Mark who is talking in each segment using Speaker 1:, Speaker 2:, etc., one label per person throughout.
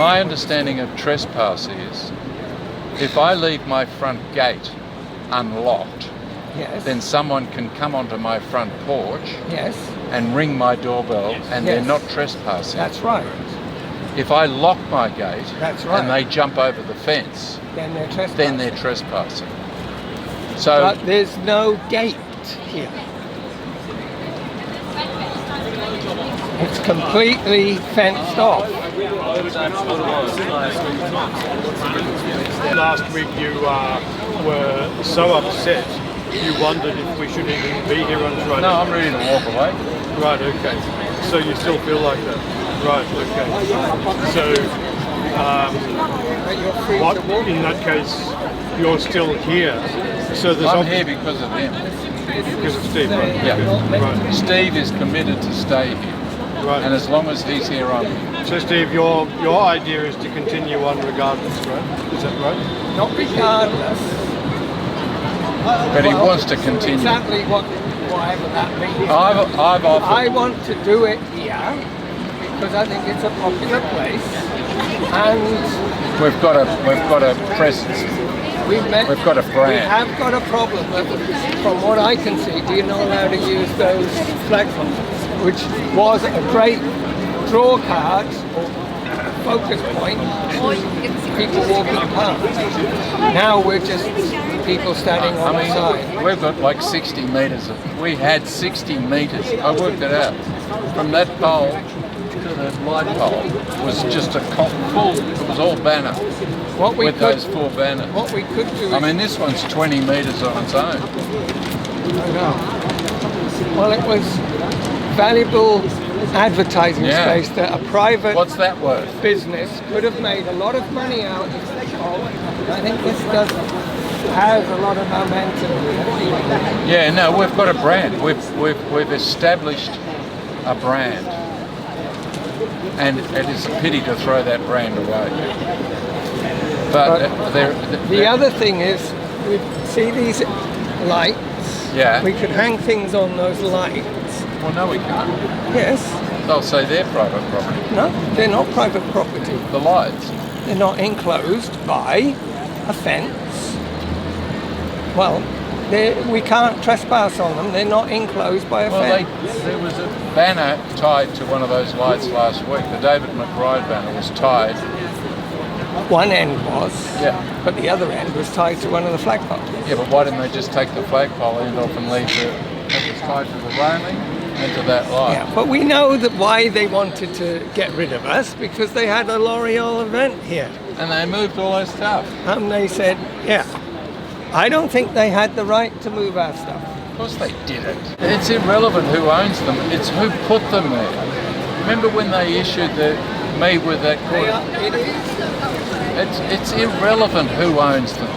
Speaker 1: My understanding of trespass is, if I leave my front gate unlocked,
Speaker 2: Yes.
Speaker 1: then someone can come onto my front porch
Speaker 2: Yes.
Speaker 1: and ring my doorbell, and they're
Speaker 2: Yes.
Speaker 1: not trespassing.
Speaker 2: That's right.
Speaker 1: If I lock my gate
Speaker 2: That's right.
Speaker 1: and they jump over the fence,
Speaker 2: Then they're trespassing.
Speaker 1: then they're trespassing. So,
Speaker 2: But there's no gate here. It's completely fenced off.
Speaker 3: Last week you were so upset you wondered if we should even be here on Friday.
Speaker 1: no, I'm ready to walk away.
Speaker 3: Right, okay. So you still feel like that? Right, okay. So, what, in that case, you're still here. So there's
Speaker 1: I'm here because of him.
Speaker 3: because of Steve, right?
Speaker 1: Yeah.
Speaker 3: Okay. Right.
Speaker 1: Steve is committed to stay here.
Speaker 3: Right.
Speaker 1: And as long as he's here, I'm here.
Speaker 3: So Steve, your idea is to continue on regardless, right? Is that right?
Speaker 2: Not regardless.
Speaker 1: But he wants to continue.
Speaker 2: Exactly whatever that means.
Speaker 1: I've offered.
Speaker 2: I want to do it here because I think it's a popular place, and
Speaker 1: We've got a presence. We've got a brand.
Speaker 2: We have got a problem. From what I can see, we're not allowed to use those flag poles, which was a great draw card or focus point. People walking past. Now we're just people standing on the side.
Speaker 1: We've got like 60 metres. We had 60 metres. I worked it out. From that pole to the light pole was just a full. It was all banner. With those 4 banners.
Speaker 2: What we could do.
Speaker 1: I mean, this one's 20 metres on its own.
Speaker 2: I know. Well, it was valuable advertising space that a private
Speaker 1: What's that worth?
Speaker 2: business could have made a lot of money out of. I think this has a lot of momentum.
Speaker 1: Yeah, no, we've got a brand. We've established a brand, and it is a pity to throw that brand away. But
Speaker 2: the other thing is, we see these lights.
Speaker 1: Yeah.
Speaker 2: We could hang things on those lights.
Speaker 1: Well, no, we can't.
Speaker 2: Yes.
Speaker 1: They'll say they're private property.
Speaker 2: No, they're not private property.
Speaker 1: The lights.
Speaker 2: They're not enclosed by a fence. Well, we can't trespass on them. They're not enclosed by a fence.
Speaker 1: There was a banner tied to one of those lights last week. The David McBride banner was tied.
Speaker 2: One end was, but the other end was tied to one of the flagpoles.
Speaker 1: Yeah, but why didn't they just take the flagpole end off and leave it was tied to the railing and to that light?
Speaker 2: Yeah, but we know that why they wanted to get rid of us, because they had a L'Oreal event here.
Speaker 1: And they moved all their stuff.
Speaker 2: And they said, yeah, I don't think they had the right to move our stuff.
Speaker 1: Of course they didn't. It's irrelevant who owns them, it's who put them there. Remember when they issued me with that court?
Speaker 2: It is.
Speaker 1: It's irrelevant who owns them.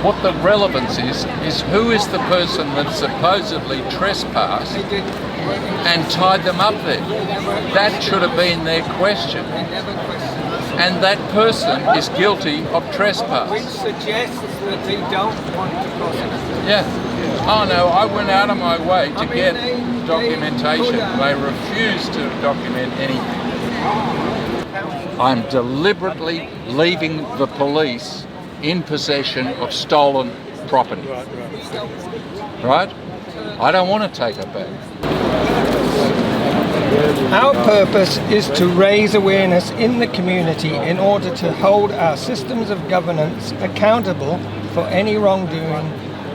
Speaker 1: What the relevance is who is the person that supposedly trespassed and tied them up there. That should have been their question. And that person is guilty of trespass.
Speaker 2: Which suggests that they don't want to prosecute.
Speaker 1: Yeah. Oh no, I went out of my way to get documentation. They refused to document anything. I'm deliberately leaving the police in possession of stolen property. Right? I don't want to take it back.
Speaker 2: Our purpose is to raise awareness in the community in order to hold our systems of governance accountable for any wrongdoing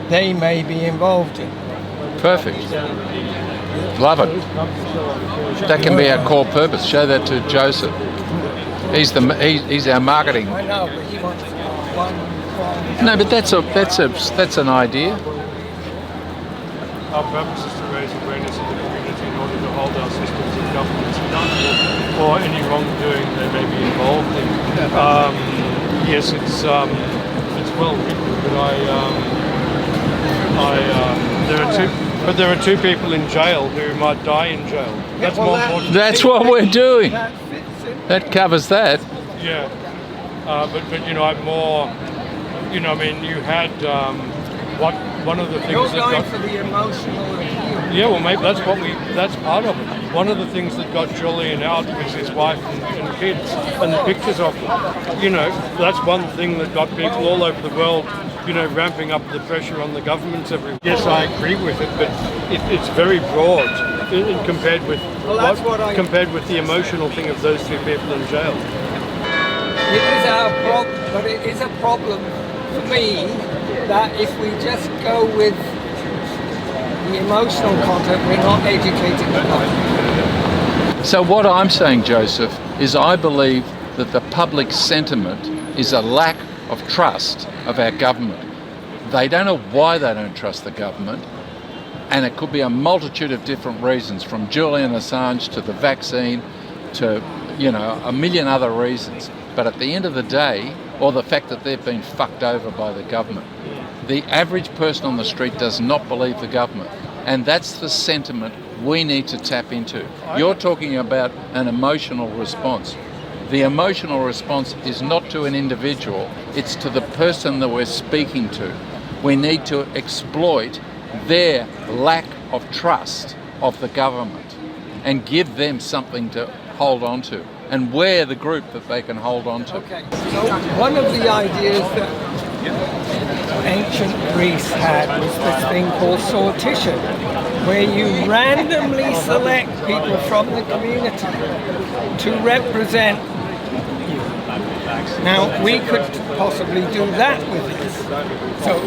Speaker 2: they may be involved in.
Speaker 1: Perfect. Love it. That can be our core purpose. Show that to Joseph. He's our marketing.
Speaker 2: I know, but he wants one.
Speaker 1: No, but that's an idea.
Speaker 3: Our purpose is to raise awareness in the community in order to hold our systems of governance accountable for any wrongdoing they may be involved in. Yes, it's well written, but there are two people in jail who might die in jail. That's more important.
Speaker 1: That's what we're doing. That covers that.
Speaker 3: Yeah, but you know, I'm more. You know, I mean, you had one of the things
Speaker 2: You're
Speaker 3: that
Speaker 2: going
Speaker 3: got,
Speaker 2: for the emotional appeal.
Speaker 3: yeah, well, maybe that's part of it. One of the things that got Julian out was his wife and kids, and the pictures of them. You know, that's one thing that got people all over the world, you know, ramping up the pressure on the governments everywhere. Yes, I agree with it, but it's very broad compared with compared with the emotional thing of those two people in jail.
Speaker 2: It is our problem, but it is a problem for me that if we just go with the emotional content, we're not educating the public.
Speaker 1: So what I'm saying, Joseph, is I believe that the public sentiment is a lack of trust of our government. They don't know why they don't trust the government, and it could be a multitude of different reasons, from Julian Assange to the vaccine to, you know, a million other reasons. But at the end of the day, or the fact that they've been fucked over by the government, the average person on the street does not believe the government. And that's the sentiment we need to tap into. You're talking about an emotional response. The emotional response is not to an individual, it's to the person that we're speaking to. We need to exploit their lack of trust of the government and give them something to hold on to. And we're the group that they can hold on to.
Speaker 2: Okay, so one of the ideas that ancient Greece had was this thing called sortition, where you randomly select people from the community to represent you. Now, we could possibly do that with this. So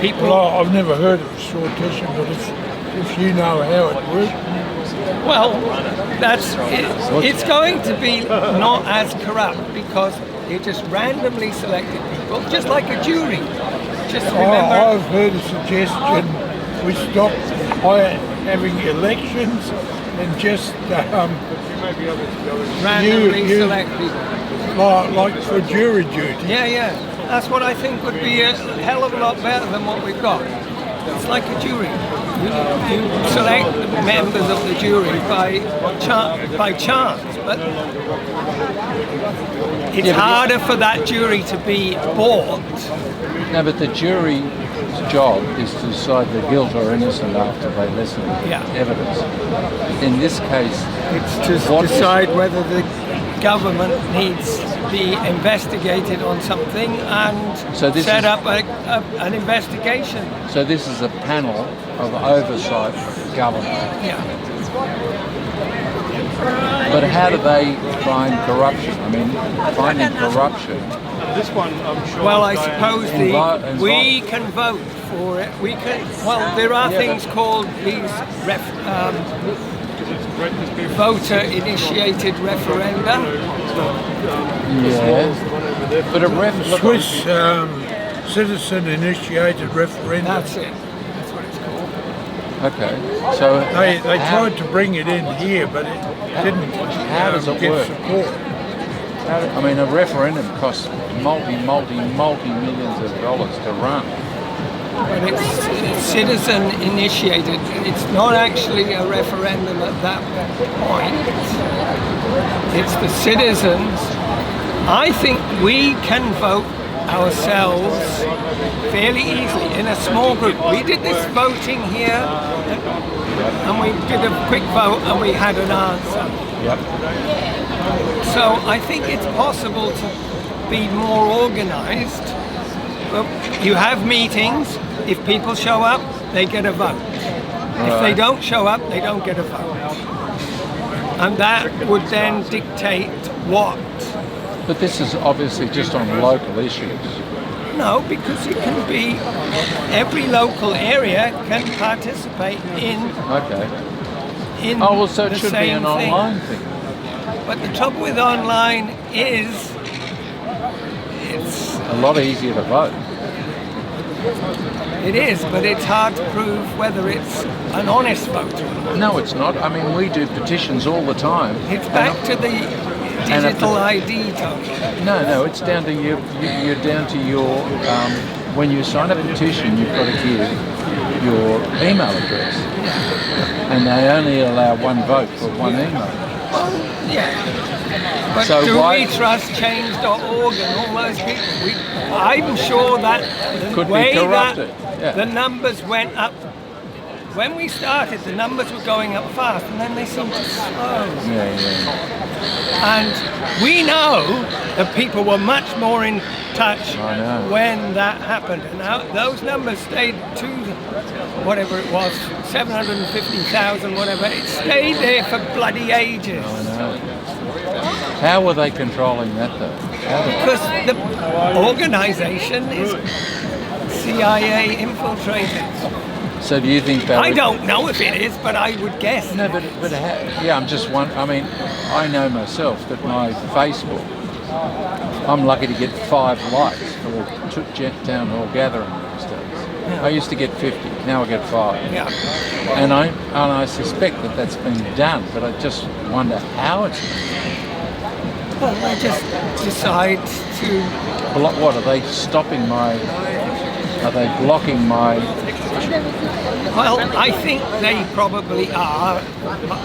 Speaker 2: people...
Speaker 4: Well, I've never heard of sortition, but if you know how it works...
Speaker 2: Well, it's going to be not as corrupt because they just randomly selected people, just like a jury. Just remember...
Speaker 4: I've heard a suggestion we stop having elections and just
Speaker 2: randomly select people.
Speaker 4: Like for jury duty.
Speaker 2: Yeah. That's what I think would be a hell of a lot better than what we've got. It's like a jury. You select the members of the jury by chance, but it's harder for that jury to be bought.
Speaker 1: No, but the jury's job is to decide the guilt or innocent after they listen to evidence. In this case,
Speaker 2: it's to decide whether the government needs to be investigated on something and set up an investigation.
Speaker 1: So this is a panel of oversight of government.
Speaker 2: Yeah.
Speaker 1: But how do they find corruption? I mean, finding corruption...
Speaker 3: This one, I'm sure...
Speaker 2: Well, I suppose we can vote for it. We can... Well, there are things called these voter-initiated referenda.
Speaker 1: Yeah. But a
Speaker 4: Swiss citizen-initiated referendum.
Speaker 2: That's it. That's what it's called.
Speaker 1: Okay. So
Speaker 4: they tried to bring it in here, but it didn't get support.
Speaker 1: I mean, a referendum costs multi-millions of dollars to run.
Speaker 2: But it's citizen initiated. It's not actually a referendum at that point. It's the citizens. I think we can vote ourselves fairly easily in a small group. We did this voting here, and we did a quick vote, and we had an answer.
Speaker 1: Yep.
Speaker 2: So I think it's possible to be more organized. Well, you have meetings. If people show up, they get a vote. If they don't show up, they don't get a vote. And that would then dictate what.
Speaker 1: But this is obviously just on local issues.
Speaker 2: No, because it can be, every local area can participate in.
Speaker 1: Okay. So it should be an online thing.
Speaker 2: But the trouble with online is it's
Speaker 1: a lot easier to vote.
Speaker 2: It is, but it's hard to prove whether it's an honest vote.
Speaker 1: No, it's not. I mean, we do petitions all the time.
Speaker 2: It's back to the digital ID, Tony.
Speaker 1: No, it's down to you. You're down to your. When you sign a petition, you've got to give your email address, and they only allow one vote for one email.
Speaker 2: Well, yeah. But so do we trust change.org and all those people? I'm sure that
Speaker 1: could be corrupted. Yeah.
Speaker 2: the numbers went up. When we started, the numbers were going up fast, and then they seemed to slow. And we know that people were much more in touch when that happened. And now those numbers stayed to whatever it was, 750,000, whatever. It stayed there for bloody ages.
Speaker 1: How were they controlling that though?
Speaker 2: Because the organisation is CIA infiltrated.
Speaker 1: So do you think that?
Speaker 2: I don't know if it is, but I would guess.
Speaker 1: No, but yeah, I'm just one. I mean, I know myself that my Facebook, I'm lucky to get 5 likes for a town hall gathering these days. I used to get 50, now I get 5.
Speaker 2: Yeah.
Speaker 1: And I suspect that that's been done, but I just wonder how it's been done.
Speaker 2: Well, they just decide to.
Speaker 1: What are they stopping my? Are they blocking my?
Speaker 2: Well, I think they probably are.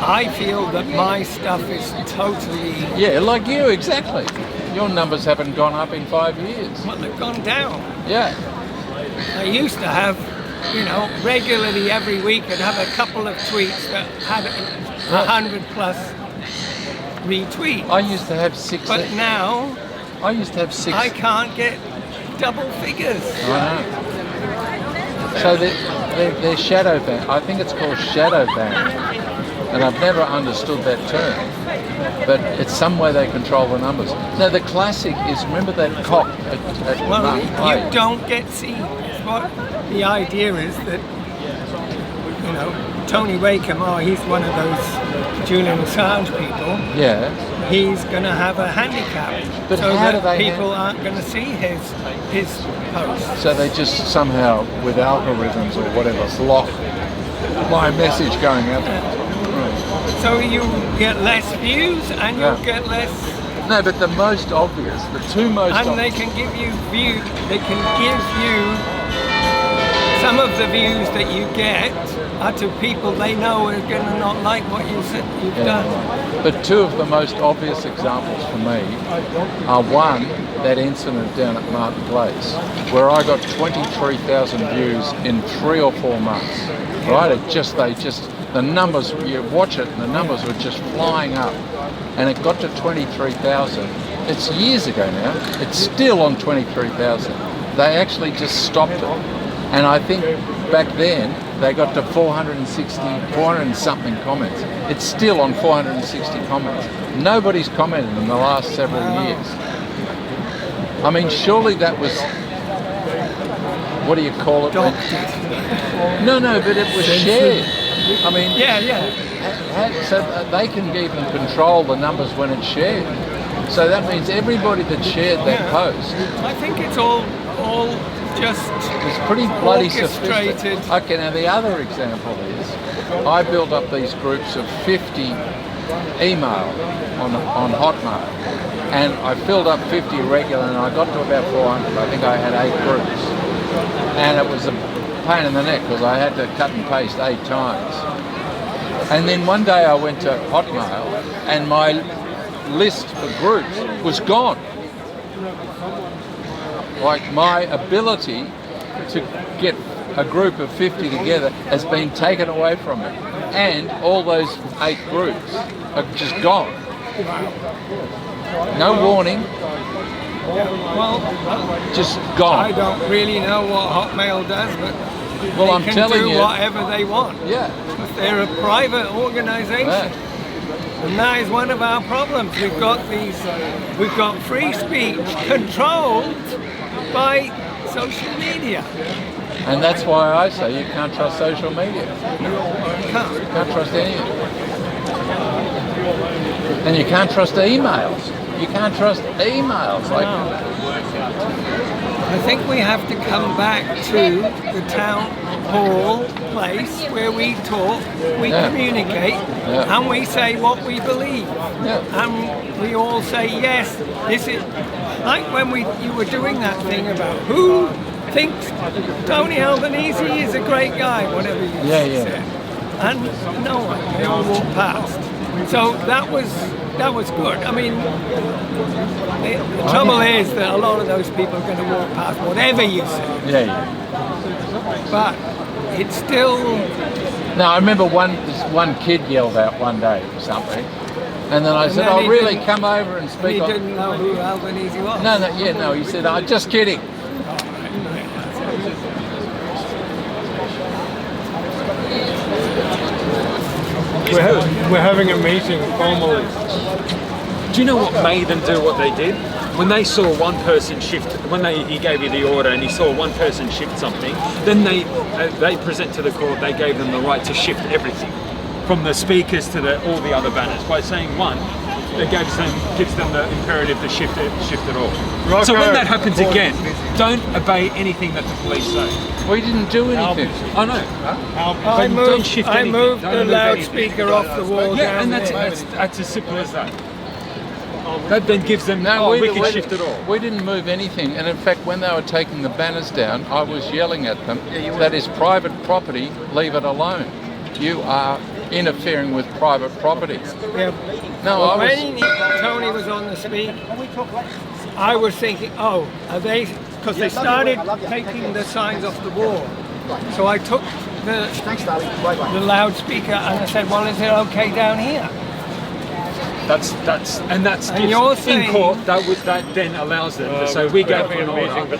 Speaker 2: I feel that my stuff is totally.
Speaker 1: Yeah, like you, exactly. Your numbers haven't gone up in 5 years.
Speaker 2: Well, they've gone down.
Speaker 1: Yeah.
Speaker 2: I used to have, regularly every week I'd have a couple of tweets that had 100 plus retweets.
Speaker 1: I used to have 6.
Speaker 2: But now
Speaker 1: I used to have 6.
Speaker 2: I can't get double figures.
Speaker 1: I know. So they're shadow banned. I think it's called shadow banned. And I've never understood that term. But it's some way they control the numbers. Now the classic is, remember that cop at
Speaker 2: Well,
Speaker 1: Hyde?
Speaker 2: you don't get seen. What the idea is that, Tony Wakeham, he's one of those Julian Assange people.
Speaker 1: Yeah.
Speaker 2: He's going to have a handicap,
Speaker 1: But
Speaker 2: so
Speaker 1: how do
Speaker 2: that
Speaker 1: they
Speaker 2: people aren't going to see his posts.
Speaker 1: So they just somehow, with algorithms or whatever, block my message going out.
Speaker 2: So you get less views and you'll get less.
Speaker 1: No, but the most obvious, the two most
Speaker 2: And
Speaker 1: obvious.
Speaker 2: they can give you view. They can give you some of the views that you get are to people they know are going to not like what you've done.
Speaker 1: But two of the most obvious examples for me are, one, that incident down at Martin Place, where I got 23,000 views in 3 or 4 months. Right? The numbers, you watch it and the numbers were just flying up. And it got to 23,000. It's years ago now. It's still on 23,000. They actually just stopped it. And I think back then they got to 400 and something comments. It's still on 460 comments. Nobody's commented in the last several years. I mean, surely that was, what do you call it? No, but it was shared. I mean, so they can even control the numbers when it's shared. So that means everybody that shared that post.
Speaker 2: I think it's all just
Speaker 1: it's pretty bloody
Speaker 2: orchestrated.
Speaker 1: sophisticated. Okay, now the other example is I built up these groups of 50 email on Hotmail, and I filled up 50 regular, and I got to about 400. I think I had 8 groups, and it was a pain in the neck because I had to cut and paste 8 times. And then one day I went to Hotmail, and my list for groups was gone. Like my ability to get a group of 50 together has been taken away from me, and all those 8 groups are just gone. No warning.
Speaker 2: Well,
Speaker 1: just gone.
Speaker 2: I don't really know what Hotmail does, but
Speaker 1: I'm
Speaker 2: they can
Speaker 1: telling
Speaker 2: do
Speaker 1: you,
Speaker 2: whatever they want.
Speaker 1: Yeah.
Speaker 2: Because they're a private organisation.
Speaker 1: Yeah.
Speaker 2: And that is one of our problems. We've got free speech controlled by social media.
Speaker 1: And that's why I say you can't trust social media.
Speaker 2: You
Speaker 1: can't trust anything. And you can't trust emails. You can't trust emails.
Speaker 2: I think we have to come back to the town hall place where we talk, we communicate, and we say what we believe. And we all say, yes, this is like when you were doing that thing about who thinks Tony Albanese is a great guy, whatever you said. And no one, they all walk past. So that was good. I mean, the trouble is that a lot of those people are going to walk past whatever you say.
Speaker 1: Yeah.
Speaker 2: But it's still.
Speaker 1: No, I remember one kid yelled out one day or something, and then I said, "Oh, really? Come over and speak."
Speaker 2: He didn't know who Albanese was.
Speaker 1: No. He said, "I'm just kidding."
Speaker 3: We're having a meeting formally.
Speaker 5: Do you know what made them do what they did? When they saw one person shift, he gave you the order and he saw one person shift something, then they present to the court, they gave them the right to shift everything, from the speakers to all the other banners. By saying one, it gives them the imperative to shift it all. So when that happens again, don't obey anything that the police say.
Speaker 1: We didn't do anything.
Speaker 5: I know.
Speaker 2: I
Speaker 5: don't shift anything.
Speaker 2: moved
Speaker 5: Don't
Speaker 2: the
Speaker 5: move
Speaker 2: loudspeaker
Speaker 5: anything.
Speaker 2: off the wall.
Speaker 5: Yeah,
Speaker 2: down
Speaker 5: and that's as simple as that. That then gives them, we can shift it all.
Speaker 1: We didn't move anything, and in fact, when they were taking the banners down, I was yelling at them, that is private property, leave it alone. You are interfering with private property.
Speaker 2: Yeah.
Speaker 1: No,
Speaker 2: When Tony was on the speak, I was thinking, are they, because they started taking the signs off the wall. So I took the loudspeaker and I said, well, is it okay down here?
Speaker 5: And you're saying, in court that then allows them to say we go for an order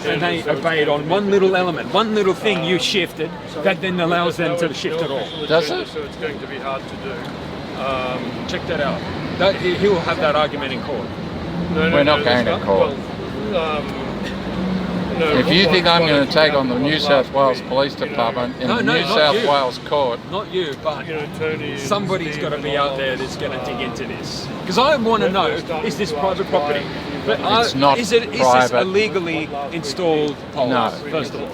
Speaker 5: and they obeyed on one little element, one little thing you shifted, that then allows them to shift it all.
Speaker 1: Does it?
Speaker 3: So it's going to be hard to do.
Speaker 5: Check that out. He will have that argument in court.
Speaker 1: We're not going to court. If you think I'm going to take on the New South Wales Police Department in the New South Wales court...
Speaker 5: Not you, but somebody's got to be out there that's going to dig into this. Because I want to know, is this private property? But
Speaker 1: it's not
Speaker 5: is this illegally installed poles?
Speaker 1: No.
Speaker 5: First of all.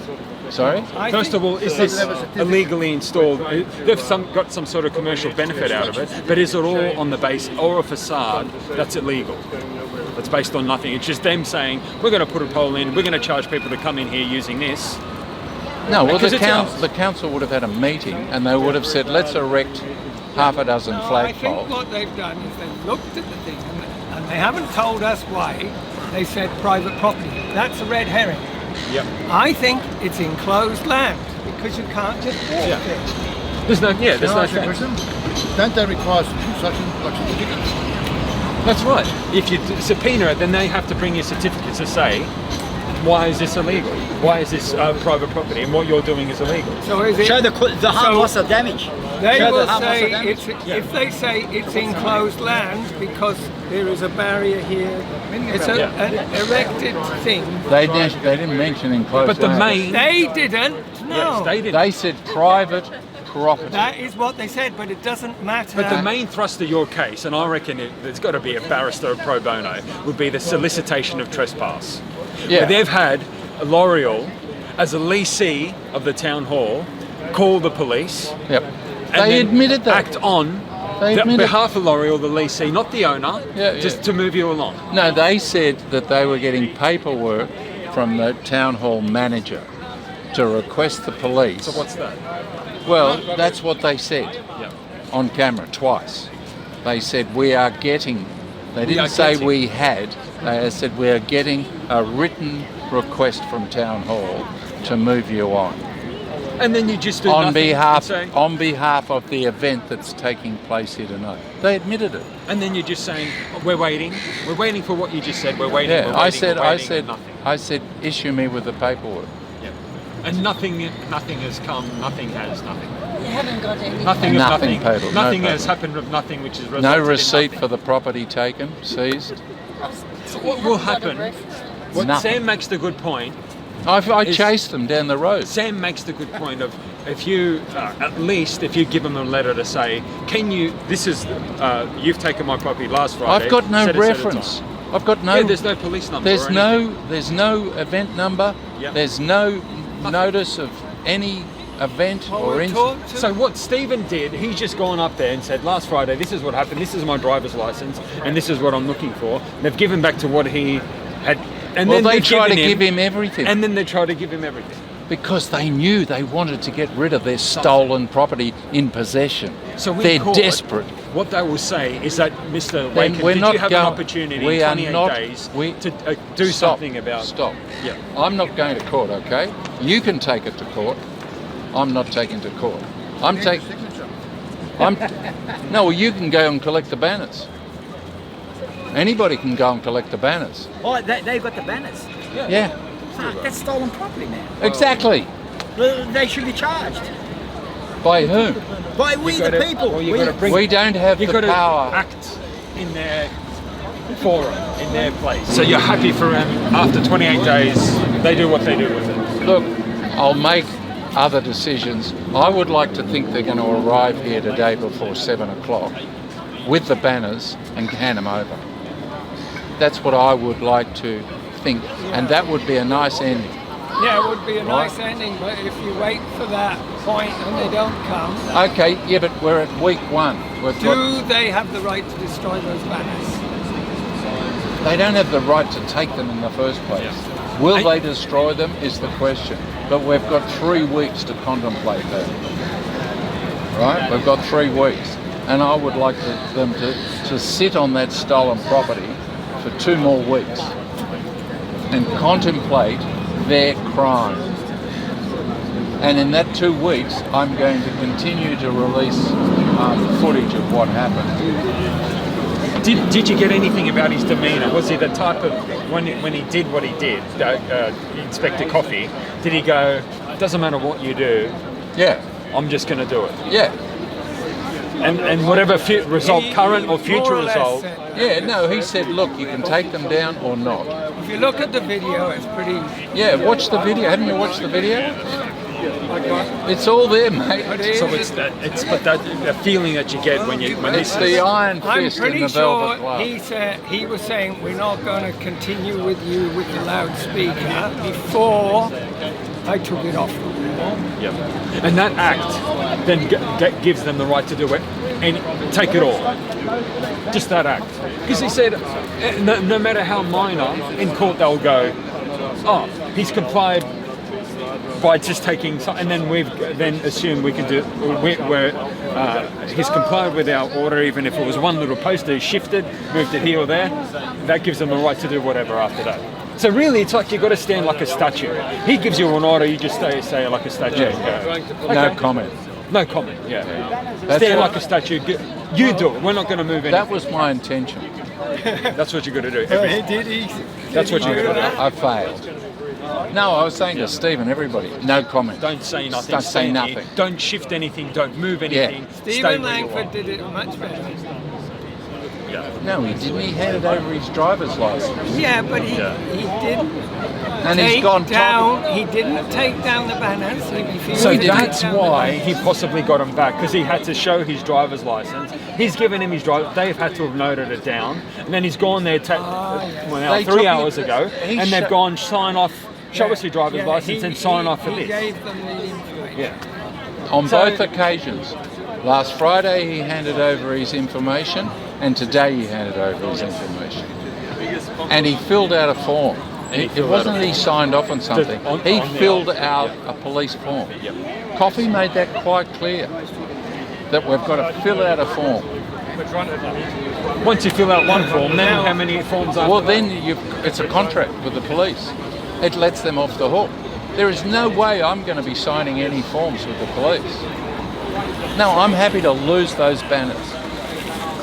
Speaker 1: Sorry?
Speaker 5: First of all, is this illegally installed? They've got some sort of commercial benefit out of it, but is it all on the base or a facade that's illegal? It's based on nothing. It's just them saying, we're going to put a pole in, we're going to charge people to come in here using this.
Speaker 1: No, well, the council would have had a meeting and they would have said, let's erect half a dozen flagpoles.
Speaker 2: I think what they've done is they've looked at the thing and they haven't told us why they said private property. That's a red herring.
Speaker 5: Yep.
Speaker 2: I think it's enclosed land because you can't just walk there.
Speaker 5: There's no fence.
Speaker 6: Don't they require such certificates?
Speaker 5: That's right. If you subpoena it, then they have to bring you certificates to say, why is this illegal? Why is this private property? And what you're doing is illegal.
Speaker 2: So is it?
Speaker 6: Show the harm loss of damage.
Speaker 2: They will say if they say it's enclosed land because there is a barrier here. It's an erected thing.
Speaker 1: They didn't mention enclosed land.
Speaker 2: They didn't. No.
Speaker 5: Yes, they didn't.
Speaker 1: They said private property.
Speaker 2: That is what they said, but it doesn't matter.
Speaker 5: But the main thrust of your case, and I reckon there's got to be a barrister of pro bono, would be the solicitation of trespass.
Speaker 1: Yeah.
Speaker 5: But they've had L'Oreal, as a leasee of the town hall, call the police.
Speaker 1: Yep.
Speaker 5: And
Speaker 1: They admitted that.
Speaker 5: Act on behalf of L'Oreal, the leasee, not the owner, just to move you along.
Speaker 1: No, they said that they were getting paperwork from the town hall manager to request the police.
Speaker 5: So what's that?
Speaker 1: Well, that's what they said on camera twice. They said we are getting. They didn't say we had. They said we are getting a written request from town hall to move you on.
Speaker 5: And then you just do
Speaker 1: on
Speaker 5: nothing.
Speaker 1: on behalf of the event that's taking place here tonight. They admitted it.
Speaker 5: And then you're just saying, we're waiting for what you just said. We're waiting.
Speaker 1: Yeah,
Speaker 5: we're waiting,
Speaker 1: I said, issue me with the paperwork.
Speaker 5: Yeah. And nothing has come. Nothing has nothing.
Speaker 7: You haven't got any.
Speaker 5: Nothing of nothing.
Speaker 1: Paper,
Speaker 5: nothing
Speaker 1: no
Speaker 5: has
Speaker 1: paper.
Speaker 5: happened of nothing, which is
Speaker 1: no receipt for the property taken, seized.
Speaker 5: So what will happen? Sam makes the good point.
Speaker 1: I chased them down the road.
Speaker 5: Sam makes the good point of if you at least if you give them a letter to say, can you? This is you've taken my property last Friday.
Speaker 1: I've got no reference. I've got no.
Speaker 5: Yeah, there's no police number.
Speaker 1: There's no event number.
Speaker 5: Yep.
Speaker 1: There's no notice of any event or incident.
Speaker 5: So what Stephen did, he's just gone up there and said, last Friday, this is what happened. This is my driver's license, and this is what I'm looking for. And they've given back to what he had. And
Speaker 1: well,
Speaker 5: then
Speaker 1: they try to give him everything.
Speaker 5: And then they try to give him everything.
Speaker 1: Because they knew they wanted to get rid of their stolen property in possession.
Speaker 5: So in
Speaker 1: they're
Speaker 5: court,
Speaker 1: desperate.
Speaker 5: What they will say is that, Mr.
Speaker 1: Then
Speaker 5: Waken,
Speaker 1: we're
Speaker 5: did
Speaker 1: not
Speaker 5: you have
Speaker 1: going-
Speaker 5: an opportunity
Speaker 1: we
Speaker 5: in
Speaker 1: are
Speaker 5: 28
Speaker 1: not-
Speaker 5: days
Speaker 1: we-
Speaker 5: to do
Speaker 1: Stop,
Speaker 5: something about...
Speaker 1: Stop.
Speaker 5: Yeah.
Speaker 1: I'm not going to court, okay? You can take it to court. I'm not taking to court. I'm taking... No, well, you can go and collect the banners. Anybody can go and collect the banners.
Speaker 6: Oh, they've got the banners.
Speaker 1: Yeah.
Speaker 6: Fuck, that's stolen property, man.
Speaker 1: Exactly.
Speaker 6: Well, they should be charged.
Speaker 1: By whom?
Speaker 6: By we the people.
Speaker 5: Well, you got to bring...
Speaker 1: We don't have
Speaker 5: You've
Speaker 1: the
Speaker 5: got to
Speaker 1: power.
Speaker 5: act in their forum, in their place. So you're happy for them, after 28 days, they do what they do with it?
Speaker 1: Look, I'll make other decisions. I would like to think they're going to arrive here today before 7 o'clock with the banners and hand them over. That's what I would like to think, and that would be a nice ending.
Speaker 2: Yeah, it would be a nice ending, but if you wait for that point and they don't come,
Speaker 1: Okay, yeah, but we're at week 1.
Speaker 2: do they have the right to destroy those banners?
Speaker 1: They don't have the right to take them in the first place. Will they destroy them is the question. But we've got 3 weeks to contemplate that. Right? We've got 3 weeks. And I would like them to sit on that stolen property for 2 more weeks and contemplate their crime. And in that 2 weeks, I'm going to continue to release footage of what happened.
Speaker 5: Did you get anything about his demeanour? Was he the type of, when he did what he did, Inspector Coffey, did he go, doesn't matter what you do,
Speaker 1: Yeah,
Speaker 5: I'm just going to do it?
Speaker 1: yeah.
Speaker 5: And whatever result, current or future
Speaker 2: More or less
Speaker 5: result,
Speaker 2: said that.
Speaker 1: Yeah, no, he said, look, you can take them down or not.
Speaker 2: If you look at the video, it's pretty...
Speaker 1: Yeah, watch the video. Haven't you watched the video? It's all there, mate.
Speaker 5: so it's the feeling that you get when
Speaker 1: It's the iron
Speaker 2: I'm
Speaker 1: fist in
Speaker 2: pretty
Speaker 1: the velvet
Speaker 2: sure
Speaker 1: glove.
Speaker 2: he was saying we're not going to continue with you with the loudspeaker before I took it off the wall.
Speaker 5: Yeah. And that act then gives them the right to do it and take it all. Just that act. Because he said, no matter how minor, in court they'll go, oh, he's complied by just taking, and then we've then assumed we can do, he's complied with our order, even if it was one little poster, he shifted, moved it here or there, that gives them the right to do whatever after that. So really, it's like you've got to stand like a statue. He gives you an order, you just stay like a statue.
Speaker 1: Yeah. No comment.
Speaker 5: No comment, yeah.
Speaker 1: That's
Speaker 5: Stand
Speaker 1: what-
Speaker 5: like a statue, you do it, we're not going to move anything.
Speaker 1: That was my intention.
Speaker 5: That's what you got to do.
Speaker 2: That's
Speaker 5: what you got to do.
Speaker 1: I failed. No, I was saying to Stephen, everybody, no comment.
Speaker 5: Don't say nothing.
Speaker 1: Don't say
Speaker 5: stand
Speaker 1: nothing.
Speaker 5: here. Don't shift anything. Don't move anything. Stay
Speaker 2: Stephen
Speaker 5: where you
Speaker 2: Langford
Speaker 5: are.
Speaker 2: did it much better.
Speaker 1: No, he didn't. He handed over his driver's license.
Speaker 2: Yeah, but he didn't
Speaker 1: And he's gone
Speaker 2: down. He didn't take down the banners. He refused
Speaker 5: So
Speaker 2: to take
Speaker 5: that's
Speaker 2: down the
Speaker 5: why
Speaker 2: banners.
Speaker 5: he possibly got him back, because he had to show his driver's license. He's given him his driver. They've had to have noted it down, and then he's gone there
Speaker 1: They took
Speaker 5: 3
Speaker 1: him-
Speaker 5: hours ago,
Speaker 1: he
Speaker 5: and they've
Speaker 1: sho-
Speaker 5: gone sign off. Show us your driver's license and sign off for
Speaker 2: He
Speaker 5: this.
Speaker 2: gave them the information.
Speaker 5: Yeah.
Speaker 1: On
Speaker 5: So-
Speaker 1: both occasions. Last Friday he handed over his information, and today he handed over his information. And he filled out a form. It wasn't that he signed off on something. He filled out a police form. Coffey made that quite clear, that we've got to fill out a form.
Speaker 5: Once you fill out one form, then how many forms are
Speaker 1: Well, then it's a contract with the police. It lets them off the hook. There is no way I'm going to be signing any forms with the police. No, I'm happy to lose those banners.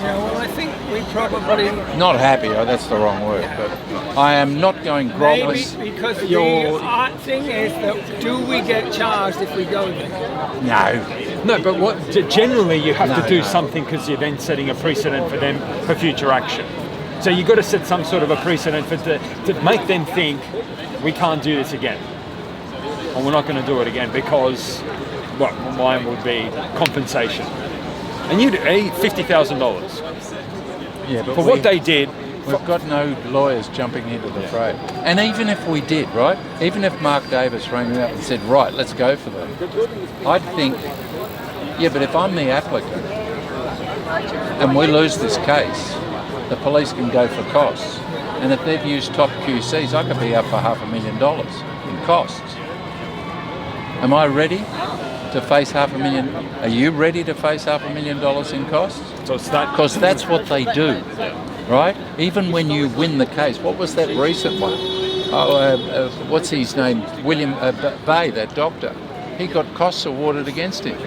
Speaker 2: Yeah, well, I think we probably
Speaker 1: Not happy, that's the wrong word, but I am not going
Speaker 2: maybe
Speaker 1: grovelling.
Speaker 2: because the thing is that do we get charged if we go there?
Speaker 1: No.
Speaker 5: No, but what generally you have to do something, because you're then setting a precedent for them for future action. So you've got to set some sort of a precedent to make them think we can't do this again, or we're not going to do it again because mine would be compensation. And you $50,000
Speaker 1: Yeah, but
Speaker 5: for what they did.
Speaker 1: we've got no lawyers jumping into the fray. And even if we did, right? Even if Mark Davis rang me up and said, right, let's go for them, I'd think, yeah, but if I'm the applicant and we lose this case, the police can go for costs. And if they've used top QCs, I could be up for $500,000 in costs. Am I ready to face $500,000? Are you ready to face $500,000 in costs?
Speaker 5: So it's that.
Speaker 1: Because that's what they do, right? Even when you win the case. What was that recent one? What's his name? William Bay, that doctor. He got costs awarded against him.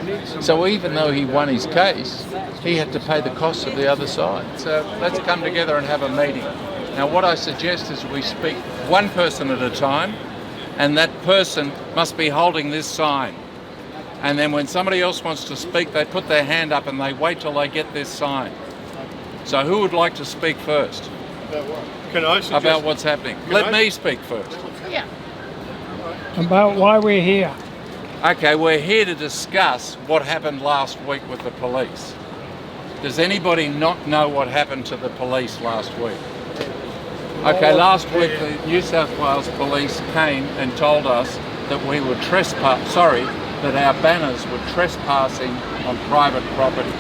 Speaker 1: So even though he won his case, he had to pay the costs of the other side. So let's come together and have a meeting. Now what I suggest is we speak one person at a time, and that person must be holding this sign. And then when somebody else wants to speak, they put their hand up and they wait till they get this sign. So who would like to speak first?
Speaker 3: Can I suggest?
Speaker 1: About what's happening? Let me speak first.
Speaker 4: About why we're here.
Speaker 1: Okay, we're here to discuss what happened last week with the police. Does anybody not know what happened to the police last week? Okay, last week the New South Wales Police came and told us that we were that our banners were trespassing on private property.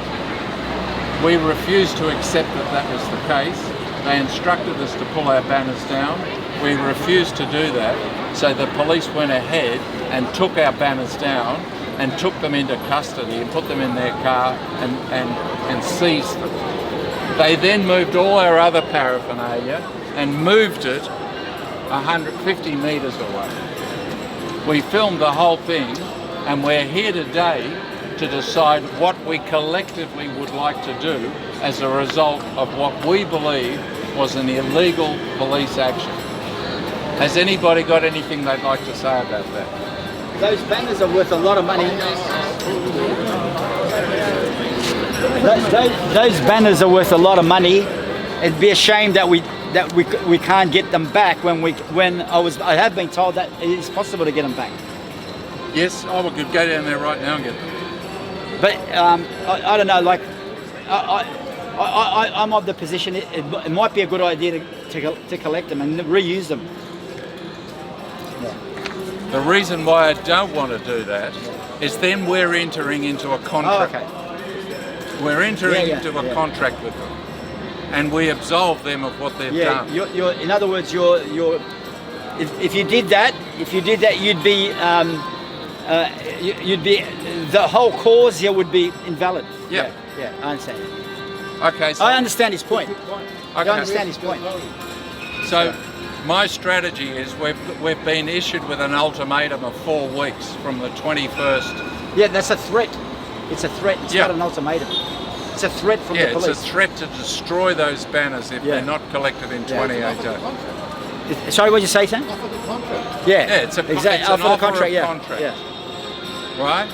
Speaker 1: We refused to accept that that was the case. They instructed us to pull our banners down. We refused to do that, so the police went ahead and took our banners down and took them into custody and put them in their car and seized them. They then moved all our other paraphernalia and moved it 150 metres away. We filmed the whole thing, and we're here today to decide what we collectively would like to do as a result of what we believe was an illegal police action. Has anybody got anything they'd like to say about that?
Speaker 6: Those banners are worth a lot of money. Those banners are worth a lot of money. It'd be a shame that we can't get them back I have been told that it is possible to get them back.
Speaker 1: Yes, we could go down there right now and get them.
Speaker 6: But I don't know, like I'm of the position it might be a good idea to collect them and reuse them.
Speaker 1: The reason why I don't want to do that is then we're entering into a contract.
Speaker 6: Oh, okay.
Speaker 1: We're entering into a contract with them, and we absolve them of what they've done.
Speaker 6: You're, in other words, if you did that, you'd be the whole cause here would be invalid.
Speaker 1: Yeah,
Speaker 6: I understand.
Speaker 1: Okay, so
Speaker 6: I understand his point.
Speaker 1: Okay.
Speaker 6: I understand his point.
Speaker 1: So my strategy is we've been issued with an ultimatum of 4 weeks from the 21st.
Speaker 6: Yeah, that's a threat. It's a threat. It's not an ultimatum. It's a threat from the police.
Speaker 1: It's a threat to destroy those banners if they're not collected in 28 days.
Speaker 6: Sorry, what did you say, Sam? Yeah,
Speaker 1: it's an
Speaker 6: exactly.
Speaker 1: offer of contract.
Speaker 6: Yeah.
Speaker 1: Right?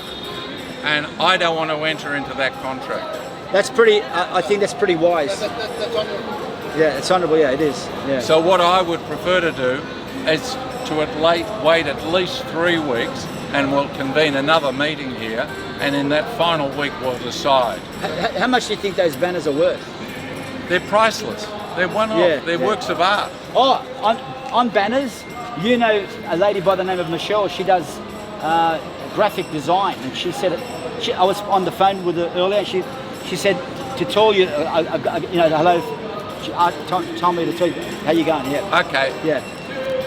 Speaker 1: And I don't want to enter into that contract.
Speaker 6: That's pretty. I think that's pretty wise. Yeah, it's honourable. Yeah, it is. Yeah.
Speaker 1: So what I would prefer to do is to wait at least 3 weeks, and we'll convene another meeting here, and in that final week we'll decide.
Speaker 6: How much do you think those banners are worth?
Speaker 1: They're priceless. They're one-off. They're works of art.
Speaker 6: Oh, on banners, you know a lady by the name of Michelle. She does graphic design, and she said I was on the phone with her earlier. She said to tell you, hello. She told me to tell you how you going. Yeah.
Speaker 1: Okay.
Speaker 6: Yeah.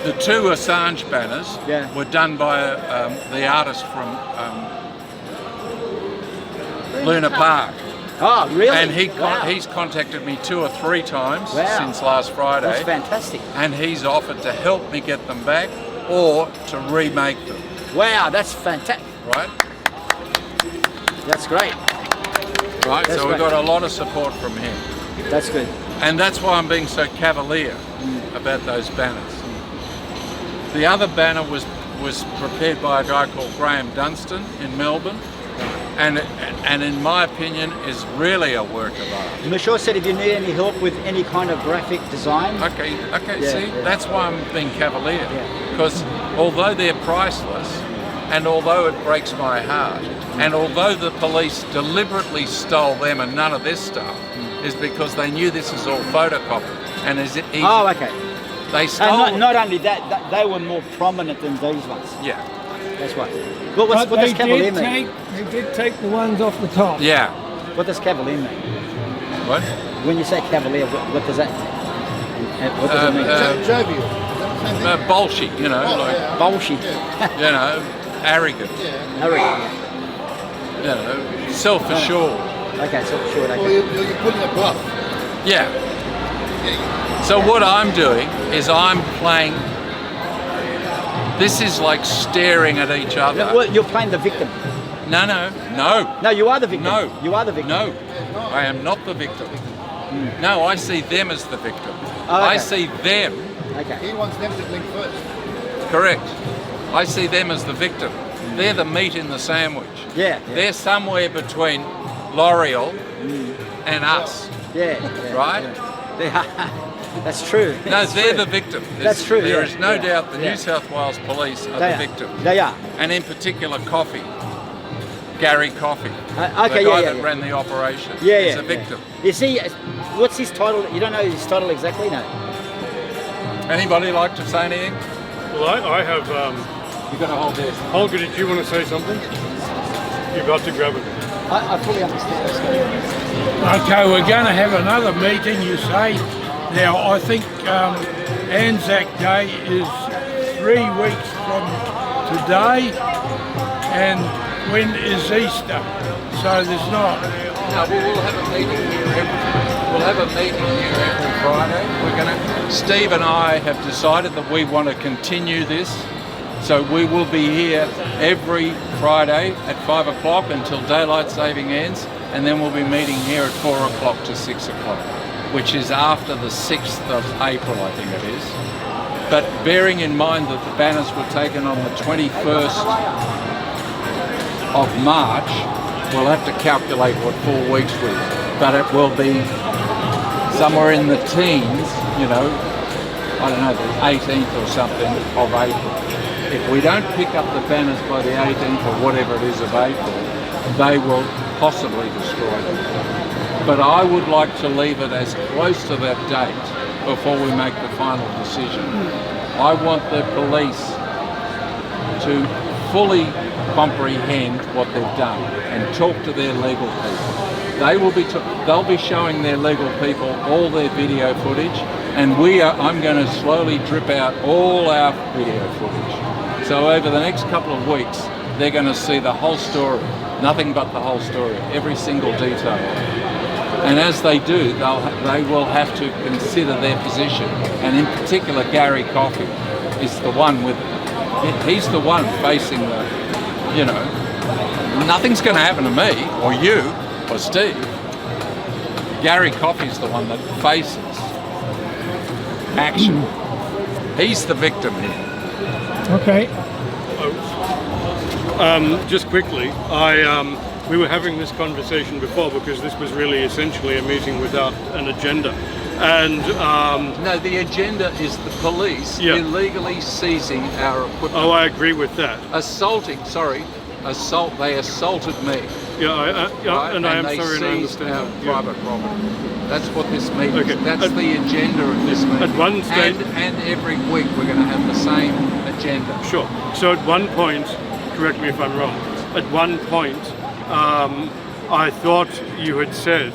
Speaker 1: The 2 Assange banners were done by the artist from Luna Park.
Speaker 6: Oh, really?
Speaker 1: And he's contacted me 2 or 3 times since last Friday.
Speaker 6: That's fantastic.
Speaker 1: And he's offered to help me get them back or to remake them.
Speaker 6: Wow, that's fantastic.
Speaker 1: Right?
Speaker 6: That's great.
Speaker 1: Right, so we've got a lot of support from him.
Speaker 6: That's good.
Speaker 1: And that's why I'm being so cavalier about those banners. The other banner was prepared by a guy called Graham Dunstan in Melbourne, and in my opinion is really a work of art.
Speaker 6: Michelle said if you need any help with any kind of graphic design.
Speaker 1: Okay, that's why I'm being cavalier, because although they're priceless, and although it breaks my heart, and although the police deliberately stole them and none of this stuff, is because they knew this is all photocopied, and is it easy?
Speaker 6: Oh, okay.
Speaker 1: They stole.
Speaker 6: Not only that, they were more prominent than these ones.
Speaker 1: Yeah.
Speaker 6: That's right. What does cavalier mean?
Speaker 4: They did take the ones off the top.
Speaker 1: Yeah.
Speaker 6: What does cavalier mean?
Speaker 1: What?
Speaker 6: When you say cavalier, what does that? What does it mean?
Speaker 1: Bolshy, like
Speaker 6: Bolshy.
Speaker 1: arrogant,
Speaker 6: Arrogant.
Speaker 1: you know, self-assured.
Speaker 6: Okay, so sure.
Speaker 7: Well,
Speaker 6: Okay.
Speaker 7: you're putting a bluff.
Speaker 1: Yeah. So what I'm doing is I'm playing. This is like staring at each other.
Speaker 6: Well, you're playing the victim.
Speaker 1: No.
Speaker 6: No, you are the victim.
Speaker 1: No.
Speaker 6: You are the victim.
Speaker 1: No, I am not the victim. No, I see them as the victim.
Speaker 6: Oh, okay.
Speaker 1: I see them,
Speaker 6: Okay.
Speaker 7: He wants them to blink first.
Speaker 1: correct. I see them as the victim. They're the meat in the sandwich.
Speaker 6: Yeah.
Speaker 1: They're somewhere between L'Oreal and us.
Speaker 6: Yeah.
Speaker 1: Right?
Speaker 6: Yeah. That's true.
Speaker 1: No,
Speaker 6: That's
Speaker 1: they're
Speaker 6: true.
Speaker 1: the victim.
Speaker 6: That's true.
Speaker 1: There
Speaker 6: yeah.
Speaker 1: is no
Speaker 6: Yeah.
Speaker 1: doubt the
Speaker 6: Yeah.
Speaker 1: New South Wales police are
Speaker 6: They
Speaker 1: the
Speaker 6: are.
Speaker 1: victim.
Speaker 6: They are.
Speaker 1: And in particular, Coffee. Gary Coffee.
Speaker 6: Okay,
Speaker 1: the guy
Speaker 6: yeah.
Speaker 1: that ran the operation.
Speaker 6: Yeah,
Speaker 1: is
Speaker 6: yeah.
Speaker 1: a victim.
Speaker 6: You see, what's his title? You don't know his title exactly, no?
Speaker 1: Anybody like to say anything?
Speaker 3: Well, I have.
Speaker 1: You've got to hold this.
Speaker 3: Holger, did you want to say something? You're about to grab it.
Speaker 6: I fully understand.
Speaker 4: Okay, we're going to have another meeting, you say. Now, I think Anzac Day is 3 weeks from today, and when is Easter? So there's not.
Speaker 1: No, we'll have a meeting here. We'll have a meeting here every Friday. Steve and I have decided that we want to continue this, so we will be here every Friday at 5 o'clock until daylight saving ends, and then we'll be meeting here at 4 o'clock to 6 o'clock, which is after the 6th of April, I think it is. But bearing in mind that the banners were taken on the 21st of March, we'll have to calculate what 4 weeks will be. But it will be somewhere in the teens, you know, I don't know, the 18th or something of April. If we don't pick up the banners by the 18th or whatever it is of April, they will possibly destroy them. But I would like to leave it as close to that date before we make the final decision. I want the police to fully comprehend what they've done and talk to their legal people. They'll be showing their legal people all their video footage, and I'm going to slowly drip out all our video footage. So over the next couple of weeks, they're going to see the whole story, nothing but the whole story, every single detail. And as they do, they will have to consider their position. And in particular, Gary Coffey is the one he's the one facing the, you know, nothing's going to happen to me or you or Steve. Gary Coffey's the one that faces action. He's the victim here.
Speaker 4: Okay.
Speaker 3: Just quickly, we were having this conversation before because this was really essentially a meeting without an agenda. And
Speaker 1: no, the agenda is the police illegally seizing our equipment.
Speaker 3: Oh, I agree with that.
Speaker 1: They assaulted me.
Speaker 3: Yeah, and I am
Speaker 1: they
Speaker 3: sorry, and I
Speaker 1: seized
Speaker 3: understand
Speaker 1: our
Speaker 3: that.
Speaker 1: private property. That's what this means.
Speaker 3: Okay.
Speaker 1: That's the agenda of this meeting.
Speaker 3: At one stage,
Speaker 1: and every week we're going to have the same agenda.
Speaker 3: Sure. So at one point, correct me if I'm wrong, at one point I thought you had said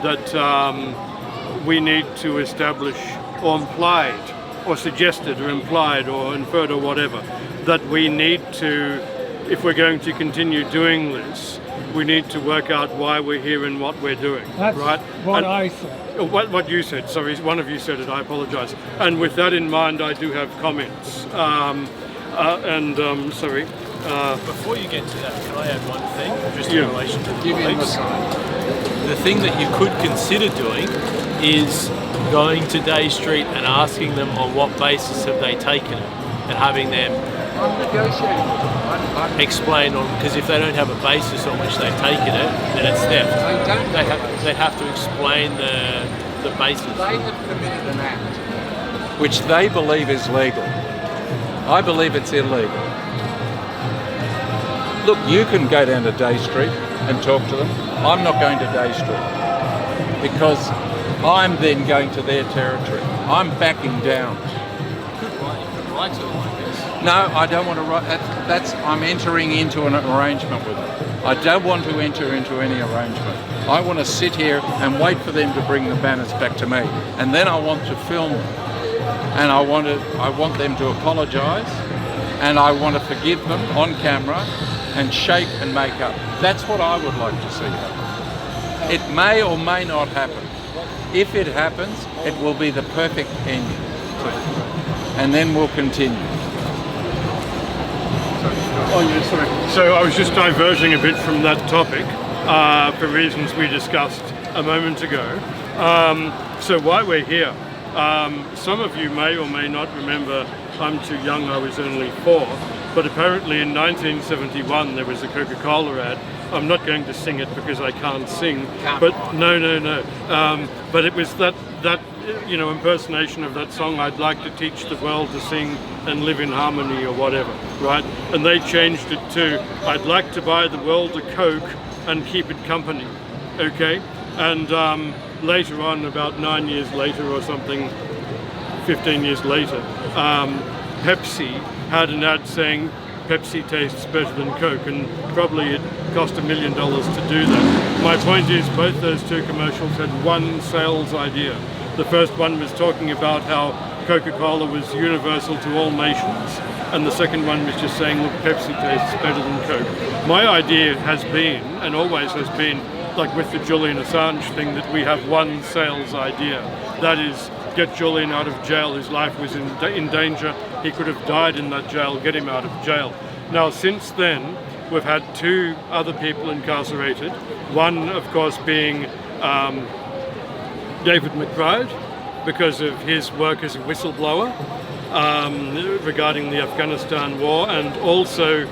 Speaker 3: that we need to establish, or implied, or suggested, or implied, or inferred, or whatever, that we need to, if we're going to continue doing this, we need to work out why we're here and what we're doing.
Speaker 4: That's
Speaker 3: right?
Speaker 4: what
Speaker 3: And-
Speaker 4: I said.
Speaker 3: What you said, sorry, one of you said it, I apologise. And with that in mind, I do have comments. Sorry.
Speaker 8: Before you get to that, can I add one thing, just
Speaker 3: Yeah.
Speaker 8: in relation to the
Speaker 1: Give him the
Speaker 8: police?
Speaker 1: sign.
Speaker 8: The thing that you could consider doing is going to Day Street and asking them on what basis have they taken it, and having them
Speaker 1: I'm negotiating with them.
Speaker 8: explain on, because if they don't have a basis on which they've taken it, then it's theft.
Speaker 1: They don't
Speaker 8: They have to explain the basis.
Speaker 1: They have committed an act which they believe is legal. I believe it's illegal. Look, you can go down to Day Street and talk to them. I'm not going to Day Street because I'm then going to their territory. I'm backing down.
Speaker 8: You could write to them like this.
Speaker 1: No, I don't want to write. I'm entering into an arrangement with them. I don't want to enter into any arrangement. I want to sit here and wait for them to bring the banners back to me, and then I want to film them. And I want them to apologise, and I want to forgive them on camera and shape and make up. That's what I would like to see happen. It may or may not happen. If it happens, it will be the perfect ending to it. And then we'll continue.
Speaker 3: Oh yeah, sorry. So I was just diverging a bit from that topic for reasons we discussed a moment ago. So why we're here, some of you may or may not remember, I'm too young, I was only 4, but apparently in 1971 there was a Coca-Cola ad. I'm not going to sing it because I can't sing, but no. But it was that impersonation of that song, I'd like to teach the world to sing and live in harmony or whatever, right? And they changed it to, I'd like to buy the world a Coke and keep it company, okay? And later on, about 9 years later or something, 15 years later, Pepsi had an ad saying, Pepsi tastes better than Coke, and probably it cost $1 million to do that. My point is, both those two commercials had one sales idea. The first one was talking about how Coca-Cola was universal to all nations, and the second one was just saying, look, Pepsi tastes better than Coke. My idea has been, and always has been, like with the Julian Assange thing, that we have one sales idea. That is, get Julian out of jail. His life was in danger. He could have died in that jail. Get him out of jail. Now, since then, we've had 2 other people incarcerated. One, of course, being David McBride, because of his work as a whistleblower regarding the Afghanistan war, and also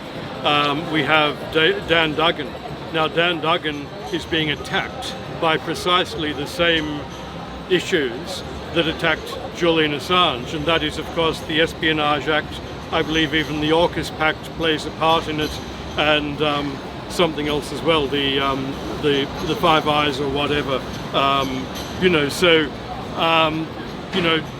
Speaker 3: we have Dan Duggan. Now, Dan Duggan is being attacked by precisely the same issues that attacked Julian Assange, and that is, of course, the Espionage Act. I believe even the AUKUS Pact plays a part in it, and something else as well, the Five Eyes or whatever.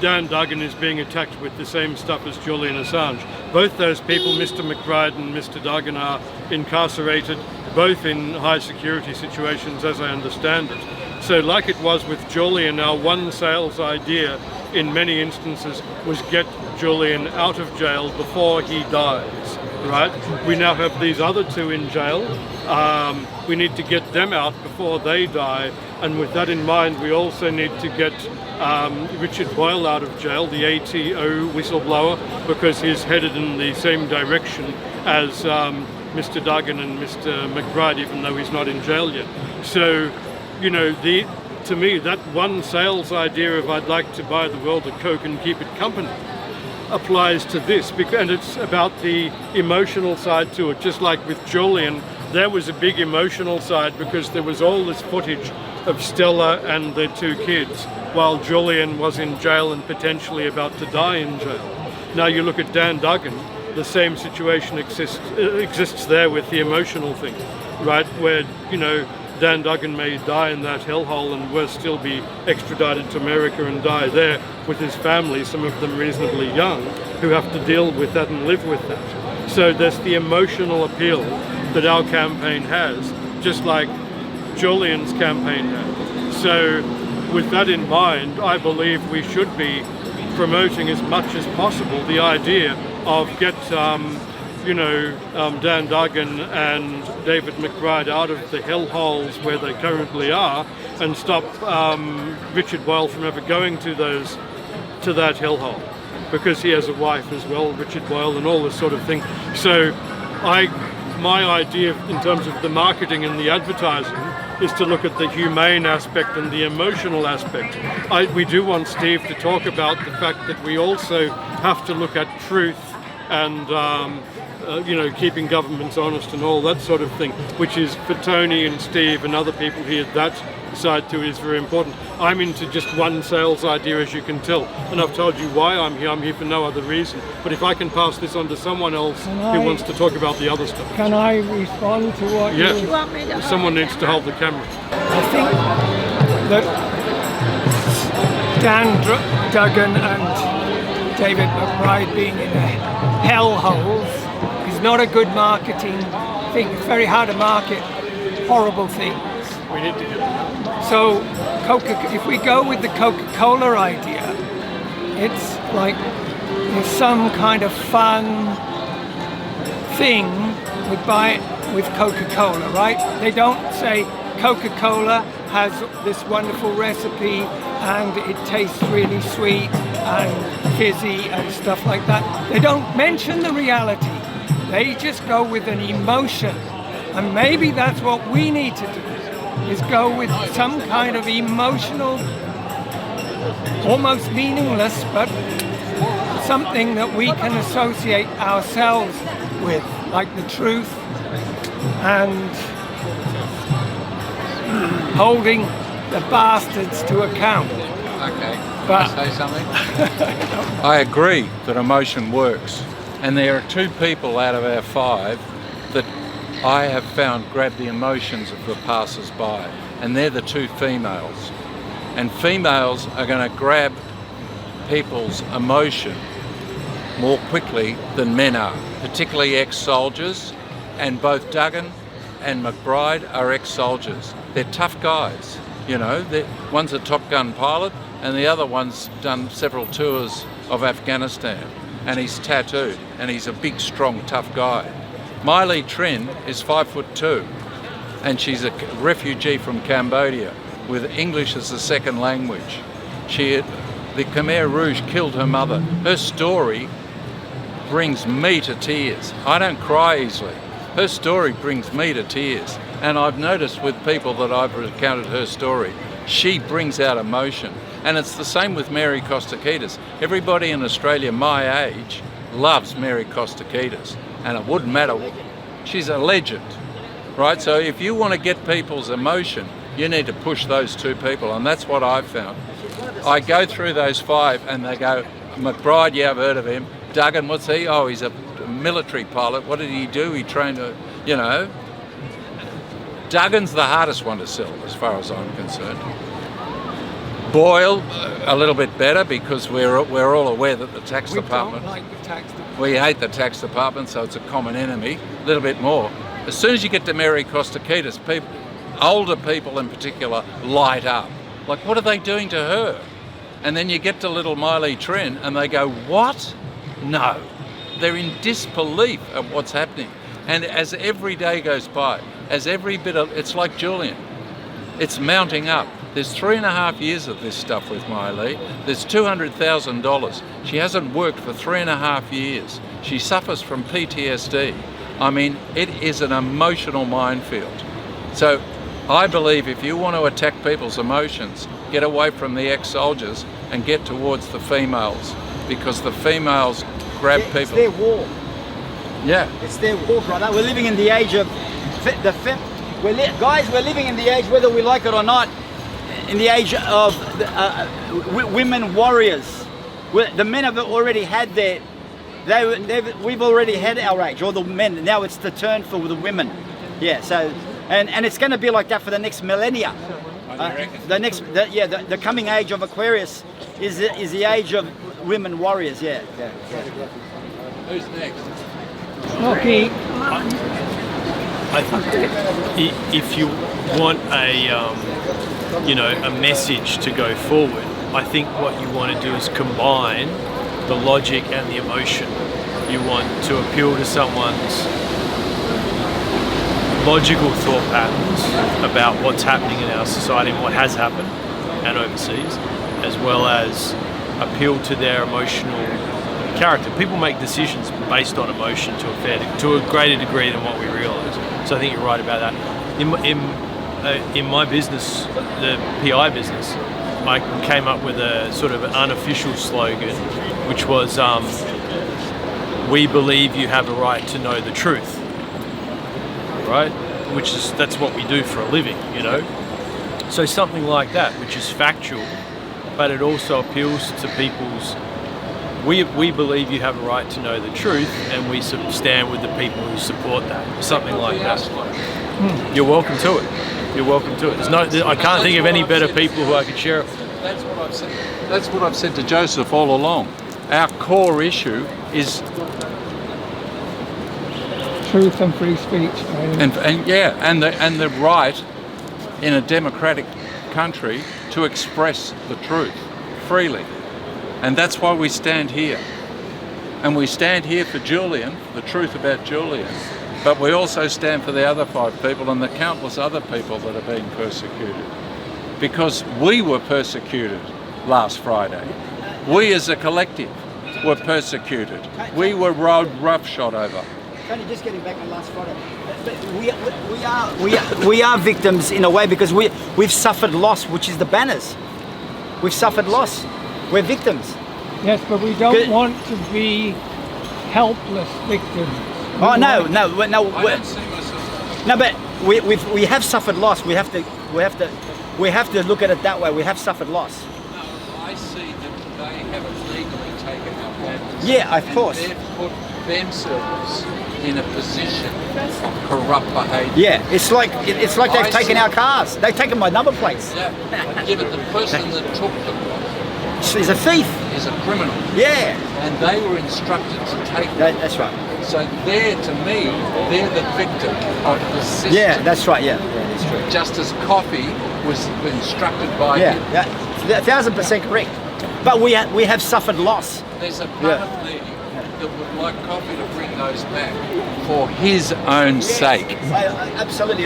Speaker 3: Dan Duggan is being attacked with the same stuff as Julian Assange. Both those people, Mr. McBride and Mr. Duggan, are incarcerated, both in high security situations, as I understand it. So like it was with Julian, our one sales idea in many instances was get Julian out of jail before he dies, right? We now have these other 2 in jail. We need to get them out before they die. And with that in mind, we also need to get Richard Boyle out of jail, the ATO whistleblower, because he's headed in the same direction as Mr. Duggan and Mr. McBride, even though he's not in jail yet. So, to me, that one sales idea of I'd like to buy the world a Coke and keep it company applies to this, and it's about the emotional side to it. Just like with Julian, there was a big emotional side because there was all this footage of Stella and their 2 kids while Julian was in jail and potentially about to die in jail. Now you look at Dan Duggan, the same situation exists there with the emotional thing, right? Where, Dan Duggan may die in that hellhole and will still be extradited to America and die there with his family, some of them reasonably young, who have to deal with that and live with that. So there's the emotional appeal that our campaign has, just like Julian's campaign had. So with that in mind, I believe we should be promoting as much as possible the idea of get Dan Duggan and David McBride out of the hellholes where they currently are, and stop Richard Boyle from ever going to that hellhole, because he has a wife as well, Richard Boyle, and all this sort of thing. So my idea in terms of the marketing and the advertising is to look at the humane aspect and the emotional aspect. We do want Steve to talk about the fact that we also have to look at truth and keeping governments honest and all that sort of thing, which is for Tony and Steve and other people here, that side to it is very important. I'm into just one sales idea, as you can tell, and I've told you why I'm here. I'm here for no other reason. But if I can pass this on to someone else who wants to talk about the other stuff.
Speaker 2: Can I respond to what
Speaker 3: you
Speaker 9: want me to
Speaker 3: someone needs to hold the camera.
Speaker 2: I think that Dan Duggan and David McBride being in the hellholes is not a good marketing thing. It's very hard to market horrible things.
Speaker 3: We need to get them.
Speaker 2: So if we go with the Coca-Cola idea, it's like some kind of fun, thing with Coca-Cola, right? They don't say Coca-Cola has this wonderful recipe and it tastes really sweet and fizzy and stuff like that. They don't mention the reality. They just go with an emotion. And maybe that's what we need to do, is go with some kind of emotional, almost meaningless, but something that we can associate ourselves with, like the truth and holding the bastards to account.
Speaker 1: Okay,
Speaker 2: But-
Speaker 1: can I say something? I agree that emotion works. And there are 2 people out of our 5 that I have found grab the emotions of the passers-by. And they're the 2 females. And females are going to grab people's emotion more quickly than men are, particularly ex-soldiers. And both Duggan and McBride are ex-soldiers. They're tough guys, you know. One's a Top Gun pilot and the other one's done several tours of Afghanistan, and he's tattooed and he's a big, strong, tough guy. Miley Trin is 5'2", and she's a refugee from Cambodia with English as a second language. The Khmer Rouge killed her mother. Her story brings me to tears. I don't cry easily. Her story brings me to tears. And I've noticed with people that I've recounted her story, she brings out emotion. And it's the same with Mary Kostakides. Everybody in Australia my age loves Mary Kostakides. And it wouldn't matter. She's a legend, right? So if you want to get people's emotion, you need to push those 2 people. And that's what I've found. I go through those 5 and they go, McBride, yeah, I've heard of him. Duggan, what's he? Oh, he's a military pilot. What did he do? He trained, you know. Duggan's the hardest one to sell as far as I'm concerned. Boyle, a little bit better because we're all aware that the tax department...
Speaker 2: We don't like the tax department.
Speaker 1: We hate the tax department, so it's a common enemy. A little bit more. As soon as you get to Mary Kostakides, older people in particular light up. Like, what are they doing to her? And then you get to little Miley Trin and they go, what? No. They're in disbelief at what's happening. And as every day goes by, as every bit of, it's like Julian, it's mounting up. There's 3.5 years of this stuff with Miley. There's $200,000. She hasn't worked for 3.5 years. She suffers from PTSD. I mean, it is an emotional minefield. So I believe if you want to attack people's emotions, get away from the ex-soldiers and get towards the females, because the females grab people.
Speaker 6: It's their war.
Speaker 1: Yeah.
Speaker 6: It's their war, brother. We're living in the age of guys. We're living in the age, whether we like it or not, in the age of women warriors. The men have already had their. We've already had our age, or the men. Now it's the turn for the women. Yeah. So, and it's going to be like that for the next millennia. The coming age of Aquarius is the age of women warriors. Yeah.
Speaker 1: Who's next?
Speaker 2: Okay.
Speaker 8: I think if you want a message to go forward, I think what you want to do is combine the logic and the emotion. You want to appeal to someone's logical thought patterns about what's happening in our society and what has happened and overseas, as well as appeal to their emotional character. People make decisions based on emotion to a greater degree than what we realise. So I think you're right about that. In my business, the PI business, I came up with a sort of an unofficial slogan, which was, "We believe you have a right to know the truth." Right? That's what we do for a living, you know. So something like that, which is factual, but it also appeals to people's. We believe you have a right to know the truth, and we stand with the people who support that. Something like that. You're welcome to it. You're welcome to it. I can't think of any better people who I could share it with.
Speaker 1: That's what I've said. That's what I've said to Joseph all along. Our core issue is
Speaker 2: Truth and free speech.
Speaker 1: and the right in a democratic country to express the truth freely. And that's why we stand here. And we stand here for Julian, the truth about Julian, but we also stand for the other 5 people and the countless other people that are being persecuted. Because we were persecuted last Friday. We as a collective were persecuted. We were rode roughshod over.
Speaker 6: Tony, just getting back on last Friday. But we are victims in a way because we've suffered loss, which is the banners. We've suffered loss. We're victims.
Speaker 2: Yes, but we don't want to be helpless victims.
Speaker 6: Oh no.
Speaker 1: I don't see myself.
Speaker 6: No, but we have suffered loss. We have to look at it that way. We have suffered loss.
Speaker 1: No, I see that they haven't legally taken our banners.
Speaker 6: Yeah, of course.
Speaker 1: They've put themselves in a position of corrupt behaviour.
Speaker 6: Yeah, it's like they've taken our cars. They've taken my number plates.
Speaker 1: Yeah, but the person that took them
Speaker 6: He's a thief.
Speaker 1: is a criminal.
Speaker 6: Yeah.
Speaker 1: And they were instructed to take them.
Speaker 6: That's right.
Speaker 1: So they're the victim of the system.
Speaker 6: Yeah, that's right. Yeah, that's true.
Speaker 1: Just as Coffee was instructed by him.
Speaker 6: Yeah, 1,000% correct. But we have suffered loss.
Speaker 1: There's a part of me that would like Coffee to bring those back for his own sake.
Speaker 6: Absolutely.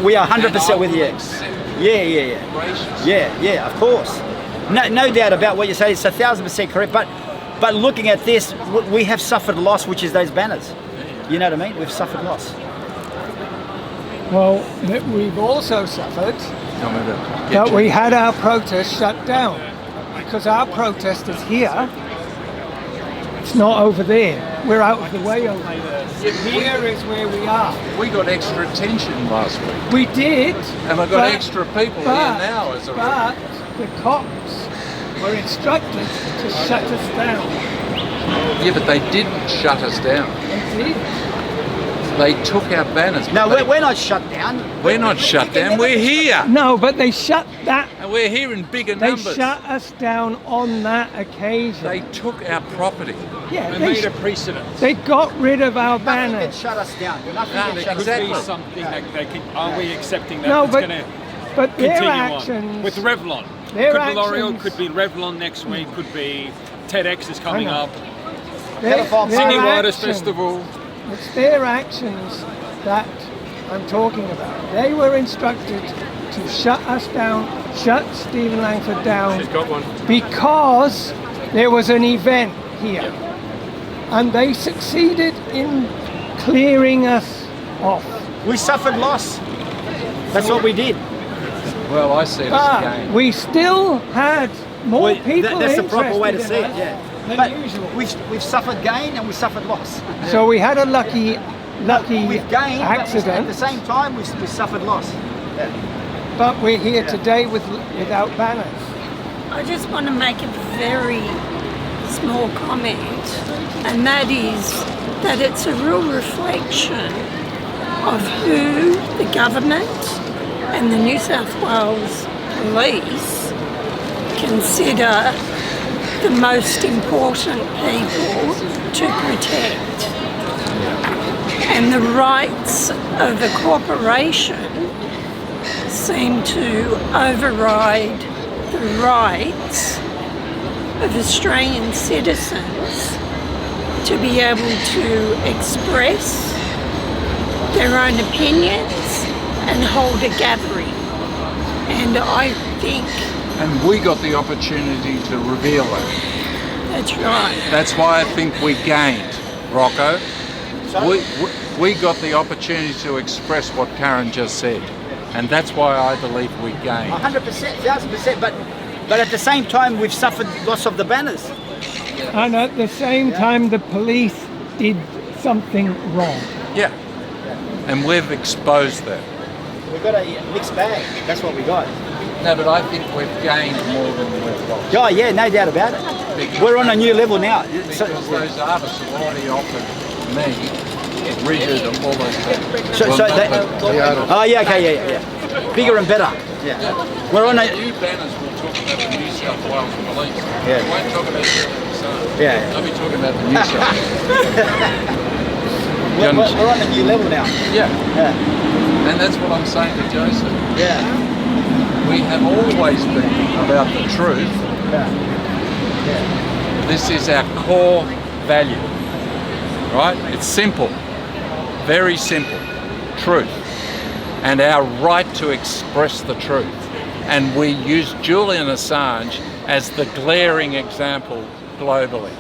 Speaker 6: We are 100% with you. Yeah. Yeah, of course. No doubt about what you say. It's 1,000% correct. But looking at this, we have suffered loss, which is those banners. You know what I mean? We've suffered loss.
Speaker 2: Well, we've also suffered that we had our protest shut down because our protest is here. It's not over there. We're out of the way over there. Here is where we are.
Speaker 1: We got extra attention last week.
Speaker 2: We did.
Speaker 1: And I've got extra people here now as a result.
Speaker 2: But the cops were instructed to shut us down.
Speaker 1: Yeah, but they didn't shut us down.
Speaker 2: They did.
Speaker 1: They took our banners.
Speaker 6: No, we're not shut down.
Speaker 1: We're not shut down. We're here.
Speaker 2: No, but they shut that.
Speaker 1: And we're here in bigger
Speaker 2: They
Speaker 1: numbers.
Speaker 2: shut us down on that occasion.
Speaker 1: They took our property.
Speaker 2: Yeah,
Speaker 5: They made a precedent.
Speaker 2: They got rid of our
Speaker 6: Nothing
Speaker 2: banners.
Speaker 6: can shut us down. Nothing
Speaker 1: No,
Speaker 6: can shut us
Speaker 1: exactly.
Speaker 6: down.
Speaker 5: Be something that they can. Are we accepting that?
Speaker 2: No,
Speaker 5: it's
Speaker 2: but
Speaker 5: going to
Speaker 2: but their
Speaker 5: continue
Speaker 2: actions
Speaker 5: on with Revlon?
Speaker 2: their
Speaker 5: Could be L'Oreal,
Speaker 2: actions-
Speaker 5: could be Revlon next week, could be TEDx is coming
Speaker 2: Hang on.
Speaker 5: up,
Speaker 2: their
Speaker 5: Sydney Writers
Speaker 2: actions-
Speaker 5: Festival.
Speaker 2: It's their actions that I'm talking about. They were instructed to shut us down, shut Stephen Langford down,
Speaker 5: She's got one.
Speaker 2: because there was an event here. And they succeeded in clearing us off.
Speaker 6: We suffered loss. That's what we did.
Speaker 1: Well, I see it as a
Speaker 2: But
Speaker 1: game.
Speaker 2: we still had more people
Speaker 6: That's the proper way to
Speaker 2: interested
Speaker 6: see
Speaker 2: in
Speaker 6: it. Yeah.
Speaker 2: us than
Speaker 6: But
Speaker 2: usual.
Speaker 6: we've suffered gain and we suffered loss.
Speaker 2: So we had a lucky
Speaker 6: We've gained, but at the
Speaker 2: accident,
Speaker 6: same time we suffered loss.
Speaker 2: but we're here today without banners.
Speaker 9: I just want to make a very small comment, and that is that it's a real reflection of who the government and the New South Wales Police consider the most important people to protect. And the rights of a corporation seem to override the rights of Australian citizens to be able to express their own opinions and hold a gathering. And I think
Speaker 1: And we got the opportunity to reveal it.
Speaker 9: that's right.
Speaker 1: That's why I think we gained, Rocco. We got the opportunity to express what Karyn just said. And that's why I believe we gained.
Speaker 6: 100%, 1,000%. But at the same time, we've suffered loss of the banners.
Speaker 2: And at the same time, the police did something wrong.
Speaker 1: Yeah. And we've exposed that.
Speaker 6: We've got a mixed bag. That's what we got.
Speaker 1: No, but I think we've gained more than we've lost.
Speaker 6: Oh yeah, no doubt about it. We're on a new level now.
Speaker 1: Because those artists have already offered me, Richard, and all those people.
Speaker 6: So oh yeah, okay, yeah. Bigger and better. Yeah. We're on a
Speaker 1: New banners will talk about the New South Wales Police.
Speaker 6: Yeah.
Speaker 1: We won't talk about Julian Assange.
Speaker 6: Yeah.
Speaker 1: They'll be talking about the New South Wales.
Speaker 6: we're on a new level now.
Speaker 1: Yeah.
Speaker 6: Yeah.
Speaker 1: And that's what I'm saying to Joseph.
Speaker 6: Yeah.
Speaker 1: We have always been about the truth.
Speaker 6: Yeah.
Speaker 1: This is our core value, right? It's simple, very simple, truth, and our right to express the truth. And we use Julian Assange as the glaring example globally,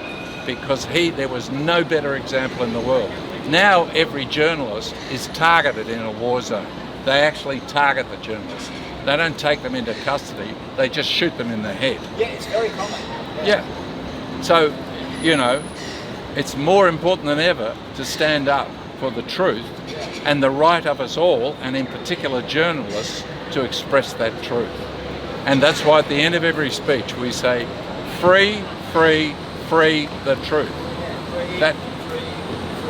Speaker 1: because there was no better example in the world. Now every journalist is targeted in a war zone. They actually target the journalists. They don't take them into custody, they just shoot them in the head.
Speaker 6: Yeah, it's very common.
Speaker 1: Yeah. So, you know, it's more important than ever to stand up for the truth and the right of us all, and in particular journalists, to express that truth. And that's why at the end of every speech we say, free, free, free the truth.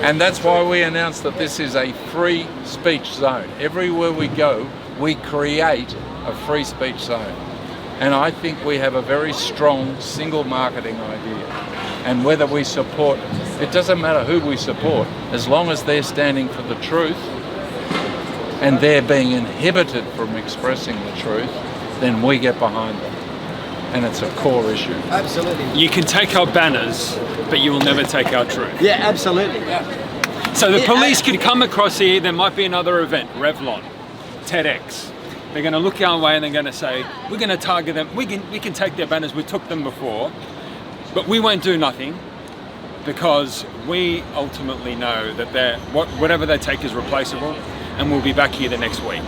Speaker 1: And that's why we announce that this is a free speech zone. Everywhere we go, we create a free speech zone. And I think we have a very strong single marketing idea. And whether we support, it doesn't matter who we support, as long as they're standing for the truth and they're being inhibited from expressing the truth, then we get behind them. And it's a core issue.
Speaker 6: Absolutely.
Speaker 5: You can take our banners, but you will never take our truth.
Speaker 6: Yeah, absolutely.
Speaker 5: So the police could come across here, there might be another event, Revlon, TEDx. They're going to look our way and they're going to say, we're going to target them, we can take their banners, we took them before, but we won't do nothing, because we ultimately know that whatever they take is replaceable, and we'll be back here the next week.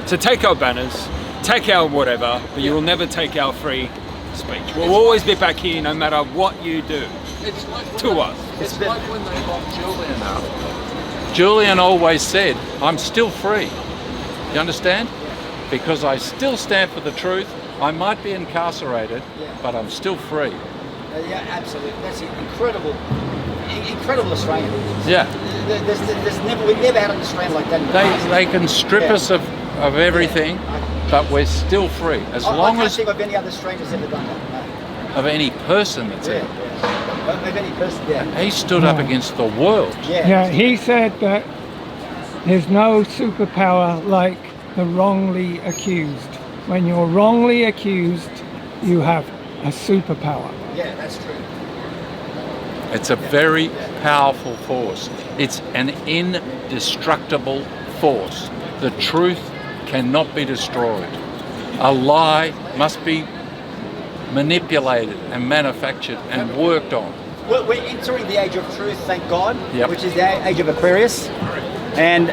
Speaker 5: So take our banners, take our whatever, but you will never take our free speech. We'll always be back here no matter what you do to us.
Speaker 1: It's like when they locked Julian up. Julian always said, I'm still free. You understand? Because I still stand for the truth. I might be incarcerated, but I'm still free.
Speaker 6: Yeah, absolutely. That's incredible Australian.
Speaker 1: Yeah.
Speaker 6: We've never had an Australian like that in the past.
Speaker 1: They can strip us of everything, but we're still free. As long
Speaker 6: I can't
Speaker 1: as
Speaker 6: think of any other Australian who's ever done that. No.
Speaker 1: of any person that's there.
Speaker 6: Of any person, yeah.
Speaker 1: He stood up against the world.
Speaker 2: Yeah, he said that there's no superpower like the wrongly accused. When you're wrongly accused, you have a superpower.
Speaker 6: Yeah, that's true.
Speaker 1: It's a very powerful force. It's an indestructible force. The truth cannot be destroyed. A lie must be manipulated and manufactured and worked on.
Speaker 6: Well, we're entering the age of truth, thank God,
Speaker 1: Yep.
Speaker 6: which is the age of Aquarius, and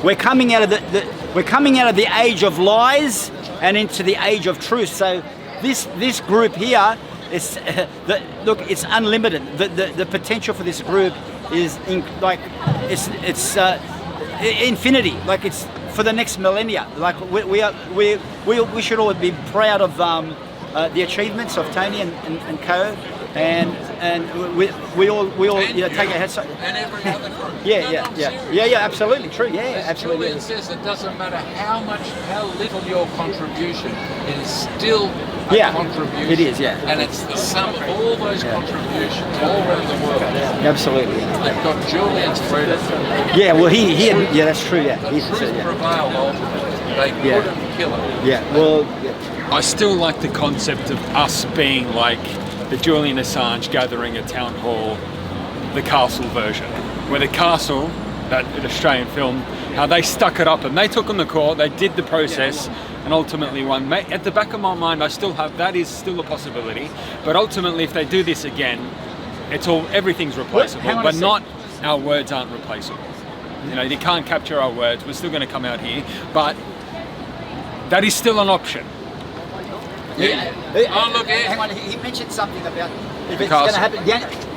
Speaker 6: we're coming out of the age of lies and into the age of truth. So this group here is look, it's unlimited. The potential for this group is it's infinity. Like it's for the next millennia. Like we should all be proud of the achievements of Tony and co, and we all take our heads.
Speaker 1: And every other group.
Speaker 6: Yeah, absolutely true. Yeah, absolutely.
Speaker 1: Julian says it doesn't matter how little your contribution, it is still a contribution.
Speaker 6: It is, yeah.
Speaker 1: And it's the sum of all those contributions all around the world.
Speaker 6: Absolutely.
Speaker 1: They've got Julian's freedom.
Speaker 6: Yeah, well, he that's true. Yeah,
Speaker 1: The truth prevailed ultimately. They couldn't kill it.
Speaker 6: Yeah, well.
Speaker 5: I still like the concept of us being like the Julian Assange gathering at Town Hall, the Castle version, where the Castle, that Australian film, how they stuck it up and they took on the court, they did the process and ultimately won. At the back of my mind, I still have, that is still a possibility, but ultimately if they do this again, everything's replaceable, but not, our words aren't replaceable. You know, you can't capture our words, we're still going to come out here, but that is still an option.
Speaker 6: Hang on, he mentioned something about if it's going to happen.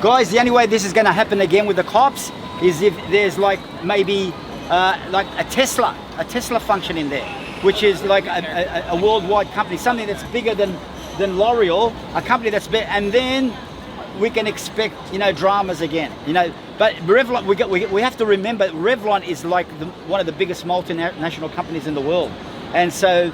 Speaker 6: Guys, the only way this is going to happen again with the cops is if there's like maybe like a Tesla function in there, which is like a worldwide company, something that's bigger than L'Oreal, a company that's big, and then we can expect dramas again. But Revlon, we have to remember Revlon is like one of the biggest multinational companies in the world, and so.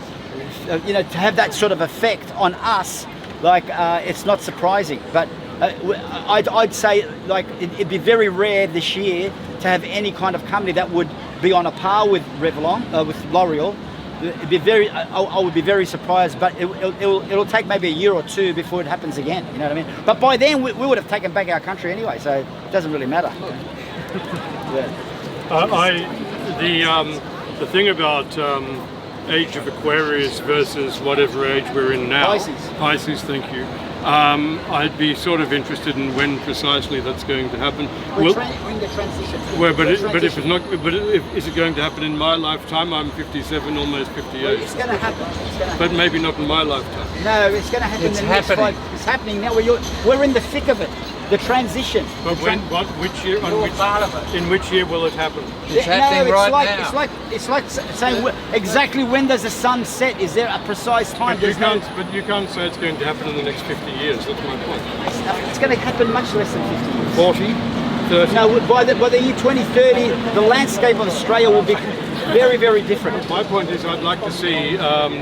Speaker 6: To have that sort of effect on us, like it's not surprising. But I'd say like it'd be very rare this year to have any kind of company that would be on a par with Revlon, with L'Oreal, it'd be very. I would be very surprised, but it'll take maybe a year or two before it happens again. You know what I mean? But by then we would have taken back our country anyway, so it doesn't really matter.
Speaker 3: The thing about age of Aquarius versus whatever age we're in now. Pisces, thank you. I'd be sort of interested in when precisely that's going to happen.
Speaker 6: We're in the transition.
Speaker 3: Is it going to happen in my lifetime? I'm 57, almost 58.
Speaker 6: Well, it's going to happen.
Speaker 3: But maybe not in my lifetime.
Speaker 6: No, it's going to happen. It's happening. It's happening now. We're in the thick of it. The transition.
Speaker 3: But which year? In which year will it happen?
Speaker 1: It's happening right now.
Speaker 6: It's like saying exactly when does the sun set? Is there a precise time?
Speaker 3: But you can't say it's going to happen in the next 50 years. That's my point.
Speaker 6: It's going to happen much less than 50 years.
Speaker 3: 40, 30.
Speaker 6: No, by the year 2030, the landscape of Australia will be very, very different.
Speaker 3: My point is, I'd like to see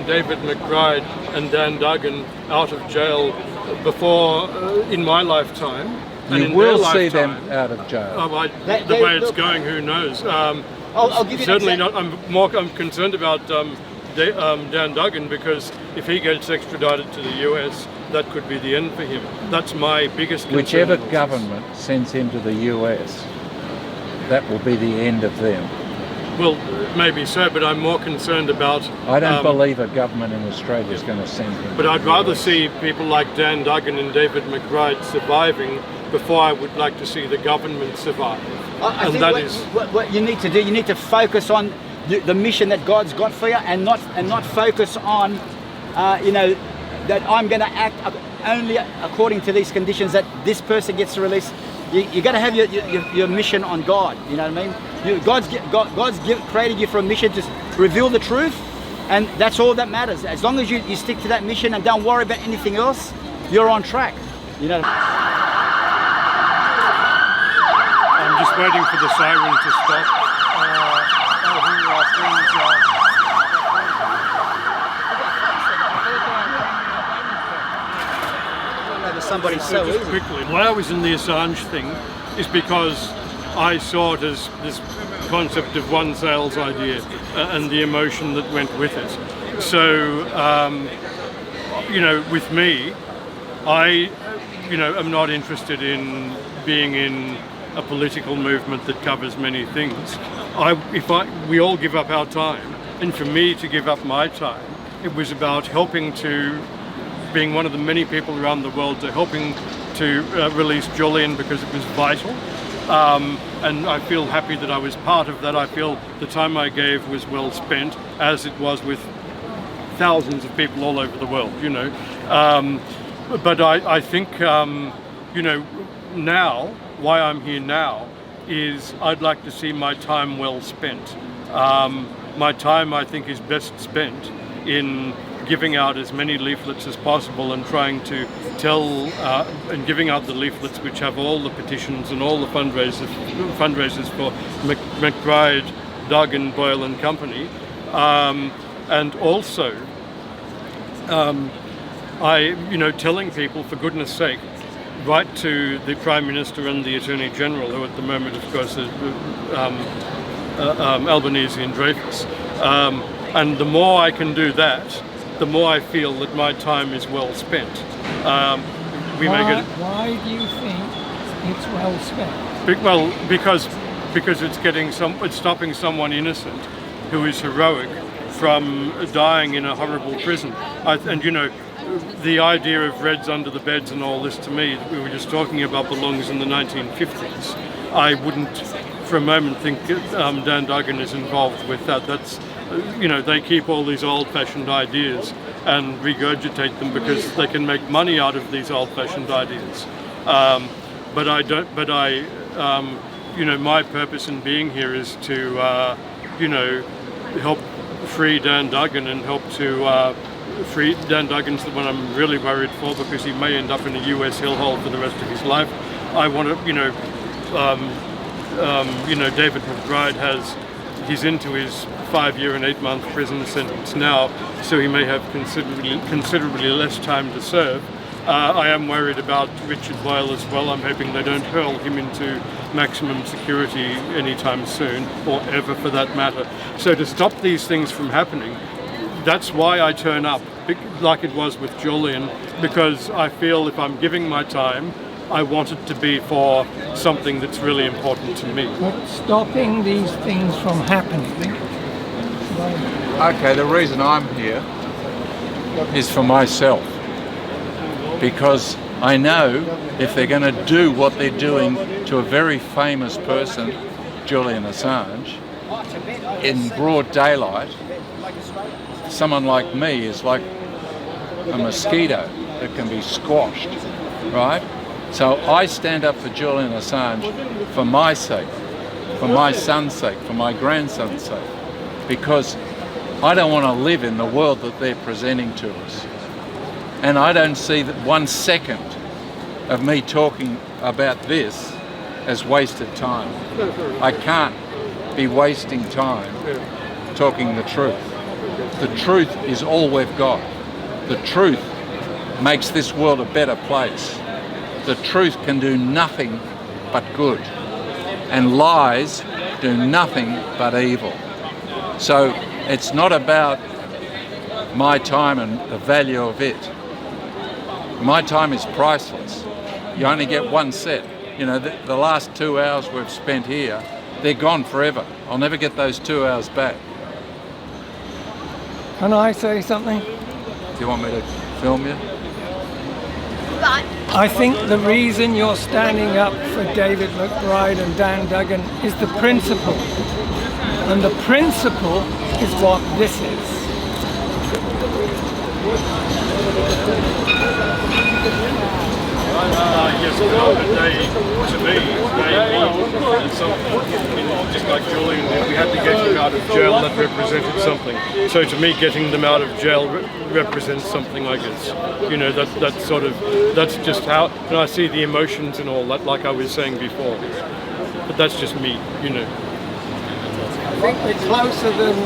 Speaker 3: David McBride and Dan Duggan out of jail before in my lifetime. And
Speaker 1: you will see them out of jail.
Speaker 3: The way it's going, who knows?
Speaker 6: I'll give you
Speaker 3: certainly not. I'm concerned about Dan Duggan, because if he gets extradited to the US, that could be the end for him. That's my biggest concern.
Speaker 1: Whichever government sends him to the US, that will be the end of them.
Speaker 3: Well, maybe so, but I'm more concerned about...
Speaker 1: I don't believe a government in Australia is going to send him.
Speaker 3: But I'd rather see people like Dan Duggan and David McBride surviving before I would like to see the government survive.
Speaker 6: I think what you need to do, you need to focus on the mission that God's got for you, and not focus on, that I'm going to act only according to these conditions, that this person gets released. You got to have your mission on God. You know what I mean? God's created you for a mission to reveal the truth, and that's all that matters. As long as you stick to that mission and don't worry about anything else, you're on track. You know.
Speaker 3: I'm just waiting for the siren to stop.
Speaker 6: Somebody so
Speaker 3: just quickly, why I was in the Assange thing is because I saw it as this concept of one sales idea and the emotion that went with it. So, with me, I, am not interested in being in a political movement that covers many things. We all give up our time, and for me to give up my time, it was about being one of the many people around the world helping to release Julian, because it was vital. And I feel happy that I was part of that. I feel the time I gave was well spent, as it was with thousands of people all over the world, But I think, now, why I'm here now, is I'd like to see my time well spent. My time, I think, is best spent in giving out as many leaflets as possible and trying to tell and giving out the leaflets which have all the petitions and all the fundraisers for McBride, Duggan, Boyle and Company, and also telling people, for goodness sake, write to the Prime Minister and the Attorney General, who at the moment, of course, is Albanese and Dreyfus. And the more I can do that, the more I feel that my time is well spent.
Speaker 2: Why do you think it's well spent?
Speaker 3: Well, because it's stopping someone innocent who is heroic from dying in a horrible prison. The idea of Reds under the beds and all this, to me, we were just talking about, belongs in the 1950s. I wouldn't for a moment think Dan Duggan is involved with that. That's, they keep all these old-fashioned ideas and regurgitate them because they can make money out of these old-fashioned ideas. My purpose in being here is to, help free Dan Duggan and help to free Dan Duggan's the one I'm really worried for, because he may end up in a US hellhole for the rest of his life. I want to, David McBride he's into his 5-year and 8-month prison sentence now, so he may have considerably less time to serve. I am worried about Richard Boyle as well. I'm hoping they don't hurl him into maximum security anytime soon, or ever for that matter. So to stop these things from happening, that's why I turn up, like it was with Julian, because I feel if I'm giving my time, I want it to be for something that's really important to me.
Speaker 2: But stopping these things from happening.
Speaker 1: Okay, the reason I'm here is for myself, because I know if they're going to do what they're doing to a very famous person, Julian Assange, in broad daylight, someone like me is like a mosquito that can be squashed, right? So I stand up for Julian Assange for my sake, for my son's sake, for my grandson's sake, because I don't want to live in the world that they're presenting to us. And I don't see that 1 second of me talking about this as wasted time. I can't be wasting time talking the truth. The truth is all we've got. The truth makes this world a better place. The truth can do nothing but good, and lies do nothing but evil. So it's not about my time and the value of it. My time is priceless. You only get one set. You know, the last 2 hours we've spent here, they're gone forever. I'll never get those 2 hours back.
Speaker 2: Can I say something?
Speaker 1: Do you want me to film you?
Speaker 2: I think the reason you're standing up for David McBride and Dan Duggan is the principle. And the principle is what this is.
Speaker 3: Yes, to me, just like Julian, we had to get him out of jail, that represented something. So to me, getting them out of jail represents something, I guess. You know, that's just how, and I see the emotions and all that, like I was saying before. But that's just me, you know.
Speaker 2: I think we're closer than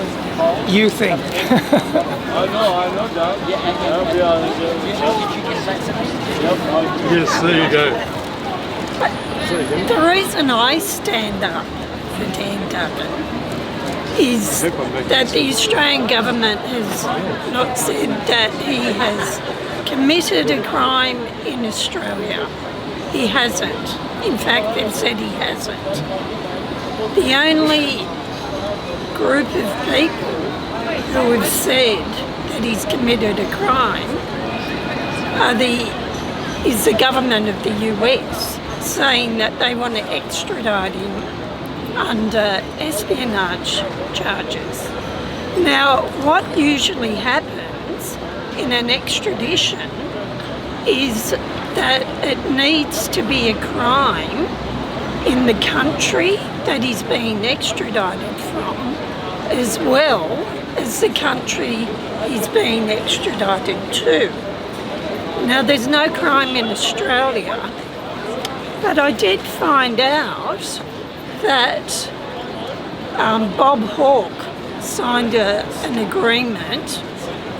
Speaker 2: you think.
Speaker 3: I know that. Yes, there you go.
Speaker 9: The reason I stand up for Dan Duggan is that the Australian government has not said that he has committed a crime in Australia. He hasn't. In fact, they've said he hasn't. The only group of people who have said that he's committed a crime is the government of the US, saying that they want to extradite him under espionage charges. Now, what usually happens in an extradition is that it needs to be a crime in the country that he's being extradited from, as well as the country he's being extradited to. Now, there's no crime in Australia, but I did find out that Bob Hawke signed an agreement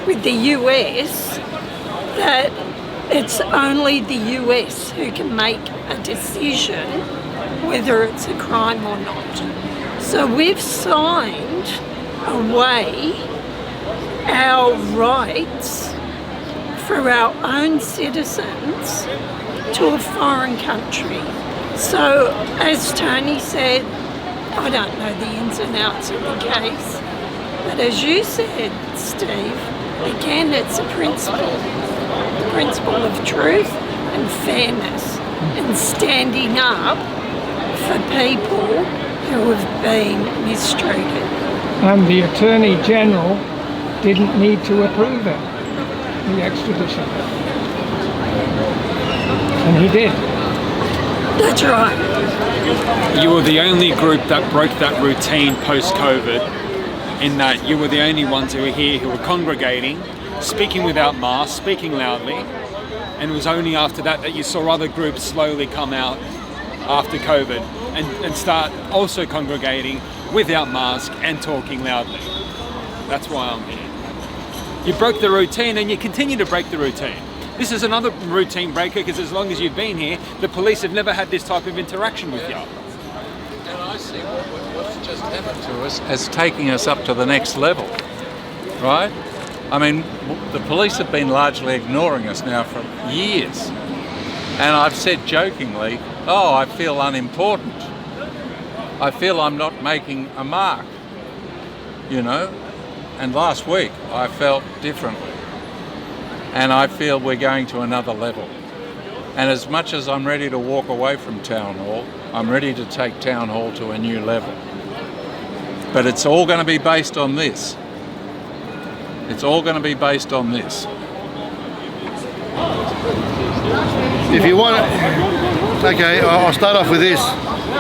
Speaker 9: with the US that it's only the US who can make a decision whether it's a crime or not. So we've signed away our rights for our own citizens to a foreign country. So, as Tony said, I don't know the ins and outs of the case, but as you said, Steve, again, it's a principle. The principle of truth and fairness and standing up for people who have been mistreated.
Speaker 2: And the Attorney General didn't need to approve it, the extradition. And he did.
Speaker 9: That's right.
Speaker 5: You were the only group that broke that routine post-COVID, in that you were the only ones who were here who were congregating, speaking without masks, speaking loudly, and it was only after that that you saw other groups slowly come out after COVID and start also congregating without masks and talking loudly. That's why I'm here. You broke the routine and you continue to break the routine. This is another routine breaker because as long as you've been here, the police have never had this type of interaction with you.
Speaker 1: And I see what's just happened to us as taking us up to the next level, right? I mean, the police have been largely ignoring us now for years. And I've said jokingly, oh, I feel unimportant. I feel I'm not making a mark, you know? And last week I felt differently. And I feel we're going to another level. And as much as I'm ready to walk away from Town Hall, I'm ready to take Town Hall to a new level. But it's all going to be based on this. It's all going to be based on this.
Speaker 7: If you want to, okay, I'll start off with this.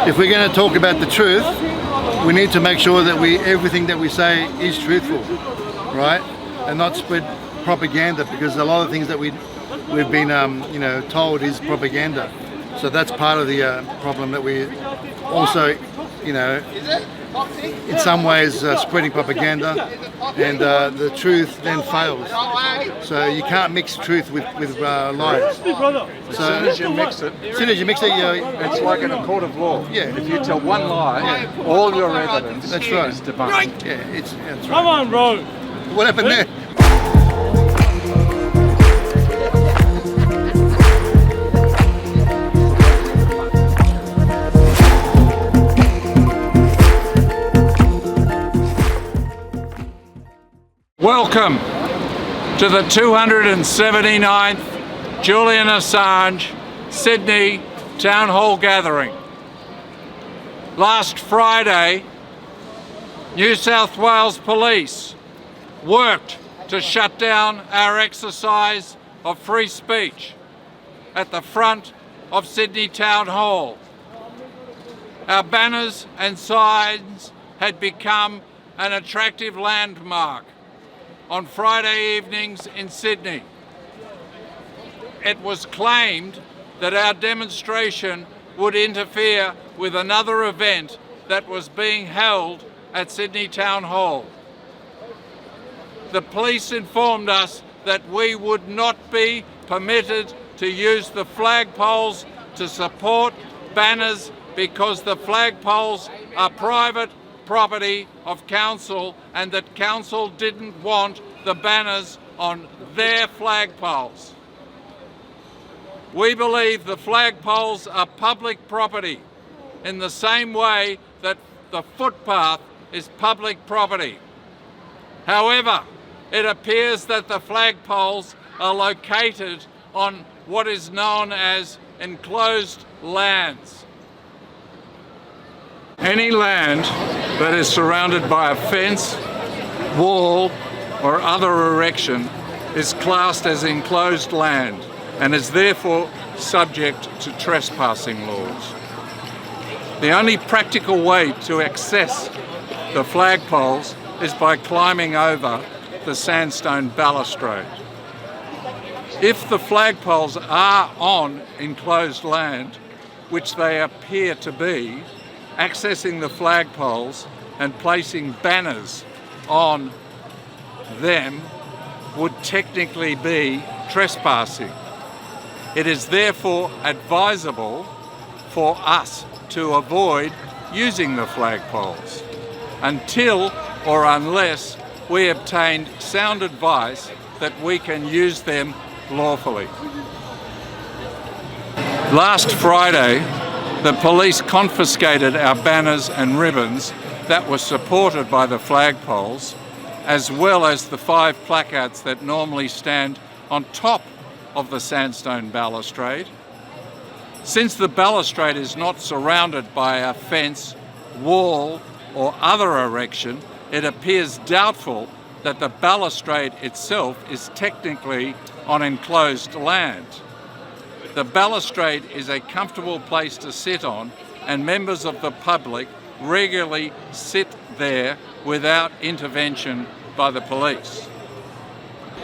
Speaker 7: If we're going to talk about the truth, we need to make sure that everything that we say is truthful, right? And not spread propaganda, because a lot of things that we've been, told is propaganda. So that's part of the problem, that we also, in some ways spreading propaganda, and the truth then fails. So you can't mix truth with lies. So
Speaker 1: As soon as you mix it, it's like in a court of law.
Speaker 7: Yeah.
Speaker 1: If you tell one lie, all your evidence
Speaker 7: That's right.
Speaker 1: is debunked.
Speaker 7: Yeah, that's right.
Speaker 3: Come on, bro.
Speaker 7: What happened there?
Speaker 1: Welcome to the 279th Julian Assange Sydney Town Hall gathering. Last Friday, New South Wales Police worked to shut down our exercise of free speech at the front of Sydney Town Hall. Our banners and signs had become an attractive landmark on Friday evenings in Sydney. It was claimed that our demonstration would interfere with another event that was being held at Sydney Town Hall. The police informed us that we would not be permitted to use the flagpoles to support banners, because the flagpoles are private property of council, and that council didn't want the banners on their flagpoles. We believe the flagpoles are public property in the same way that the footpath is public property. However, it appears that the flagpoles are located on what is known as enclosed lands. Any land that is surrounded by a fence, wall, or other erection is classed as enclosed land and is therefore subject to trespassing laws. The only practical way to access the flagpoles is by climbing over the sandstone balustrade. If the flagpoles are on enclosed land, which they appear to be, accessing the flagpoles and placing banners on them would technically be trespassing. It is therefore advisable for us to avoid using the flagpoles until or unless we obtained sound advice that we can use them lawfully. Last Friday, the police confiscated our banners and ribbons that were supported by the flagpoles, as well as the 5 placards that normally stand on top of the sandstone balustrade. Since the balustrade is not surrounded by a fence, wall, or other erection, it appears doubtful that the balustrade itself is technically on enclosed land. The balustrade is a comfortable place to sit on, and members of the public regularly sit there without intervention by the police.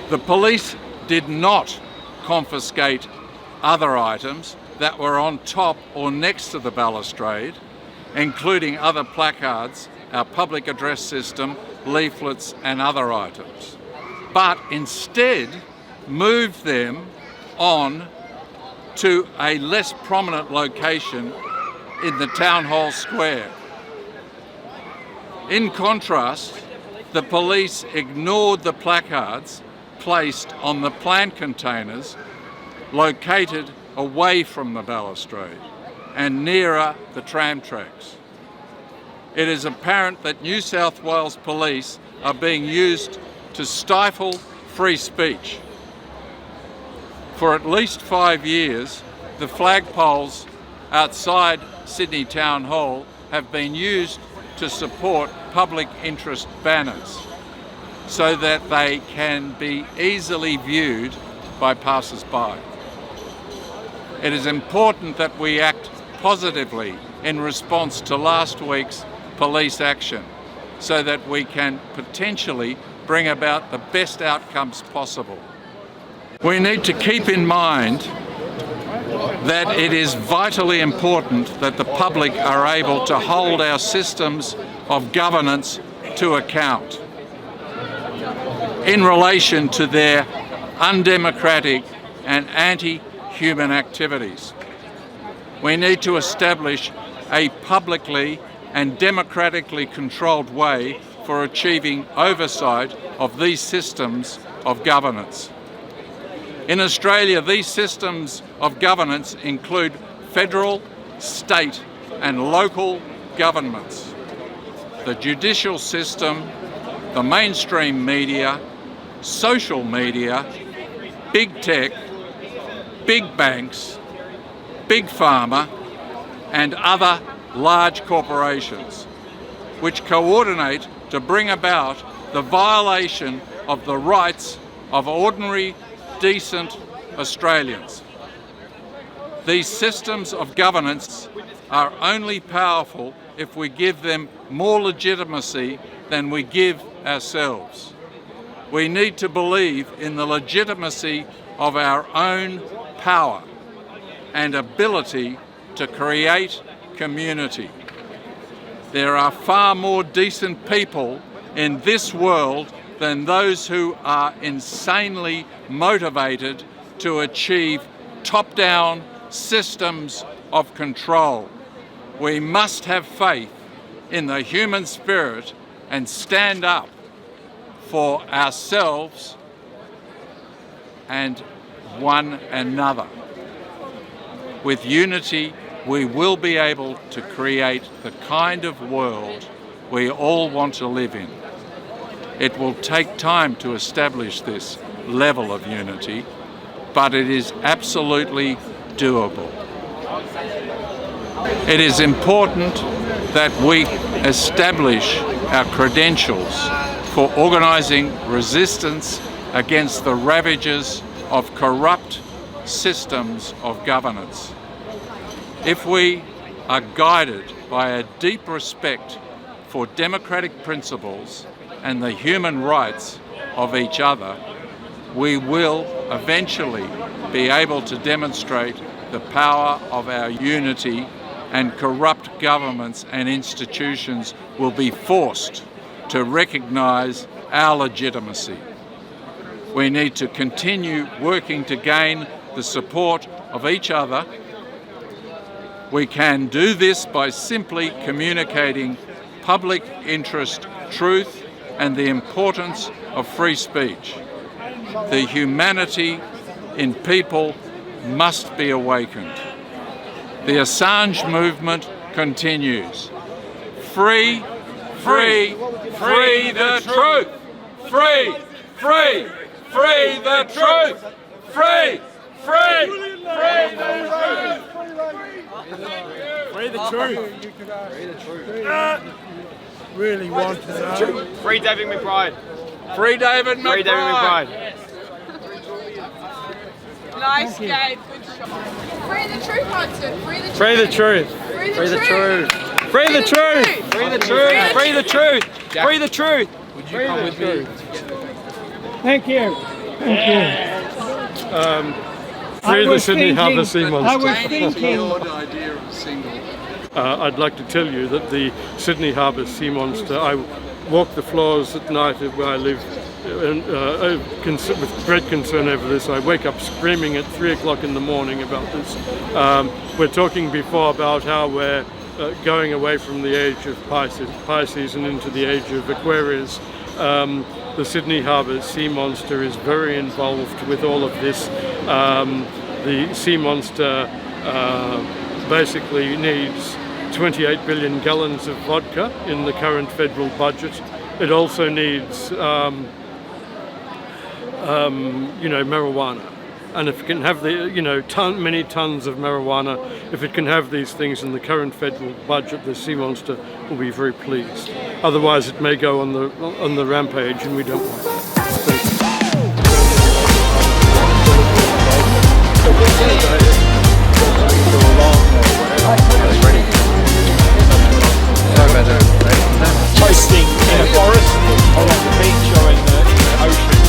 Speaker 1: The police did not confiscate other items that were on top or next to the balustrade, including other placards, our public address system, leaflets and other items, but instead moved them on to a less prominent location in the Town Hall Square. In contrast, the police ignored the placards placed on the plant containers located away from the balustrade and nearer the tram tracks. It is apparent that New South Wales police are being used to stifle free speech. For at least 5 years, the flagpoles outside Sydney Town Hall have been used to support public interest banners so that they can be easily viewed by passers-by. It is important that we act positively in response to last week's police action so that we can potentially bring about the best outcomes possible. We need to keep in mind that it is vitally important that the public are able to hold our systems of governance to account in relation to their undemocratic and anti-human activities. We need to establish a publicly and democratically controlled way for achieving oversight of these systems of governance. In Australia, these systems of governance include federal, state and local governments, the judicial system, the mainstream media, social media, big tech, big banks, big pharma and other large corporations, which coordinate to bring about the violation of the rights of ordinary, decent Australians. These systems of governance are only powerful if we give them more legitimacy than we give ourselves. We need to believe in the legitimacy of our own power and ability to create community. There are far more decent people in this world than those who are insanely motivated to achieve top-down systems of control. We must have faith in the human spirit and stand up for ourselves and one another. With unity, we will be able to create the kind of world we all want to live in. It will take time to establish this level of unity, but it is absolutely doable. It is important that we establish our credentials for organising resistance against the ravages of corrupt systems of governance. If we are guided by a deep respect for democratic principles and the human rights of each other, we will eventually be able to demonstrate the power of our unity, and corrupt governments and institutions will be forced to recognise our legitimacy. We need to continue working to gain the support of each other. We can do this by simply communicating public interest, truth, and the importance of free speech. The humanity in people must be awakened. The Assange movement continues. Free, free, free the truth! Free, free, free the truth! Free, free, free the truth!
Speaker 4: Free the truth. Free the truth. Really want to know.
Speaker 10: Free David McBride.
Speaker 1: Free David McBride.
Speaker 10: Free David McBride.
Speaker 11: Nice game, good shot. Free the truth, Hudson. Free the truth.
Speaker 10: Free the truth.
Speaker 11: Free the truth.
Speaker 10: Free the truth. Free the truth. Free the truth. Free the truth.
Speaker 3: Would you come with me?
Speaker 2: Thank you. Thank you.
Speaker 3: Free the Sydney Harbour Sea Monster.
Speaker 2: I was thinking.
Speaker 1: idea of single.
Speaker 3: I'd like to tell you that the Sydney Harbour Sea Monster, I walk the floors at night where I live with great concern over this. I wake up screaming at 3 o'clock in the morning about this. We're talking before about how we're going away from the age of Pisces and into the age of Aquarius. The Sydney Harbour Sea Monster is very involved with all of this. The Sea Monster basically needs 28 billion gallons of vodka in the current federal budget. It also needs, marijuana. And if it can have the, many tons of marijuana, if it can have these things in the current federal budget, the Sea Monster will be very pleased. Otherwise, it may go on the rampage, and we don't want that.
Speaker 5: Posting in a forest, or on the beach, or in the ocean,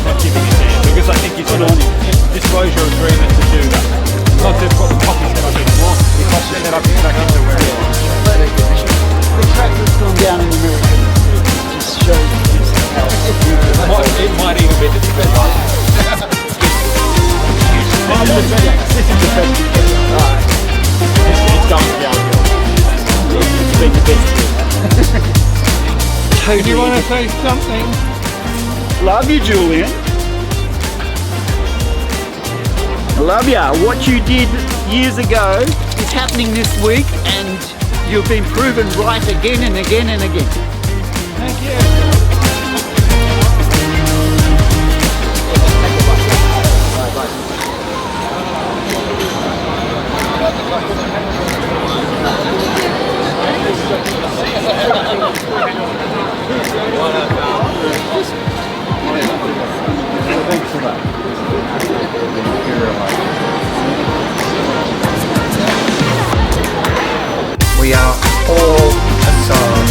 Speaker 5: not giving a damn, because I think it's an disclosure agreement to do that. Not to put the coffee set up anymore, the coffee set up is back into where it was.
Speaker 6: The track that's gone down in America just shows
Speaker 5: It might even be the best.
Speaker 6: This is the best.
Speaker 5: It's going downhill. It's been the best.
Speaker 2: Do you want to say something?
Speaker 6: Love you, Julian. Love ya. What you did years ago is happening this week, and you've been proven right again and again and again.
Speaker 2: Thank you.
Speaker 12: We are all Assange.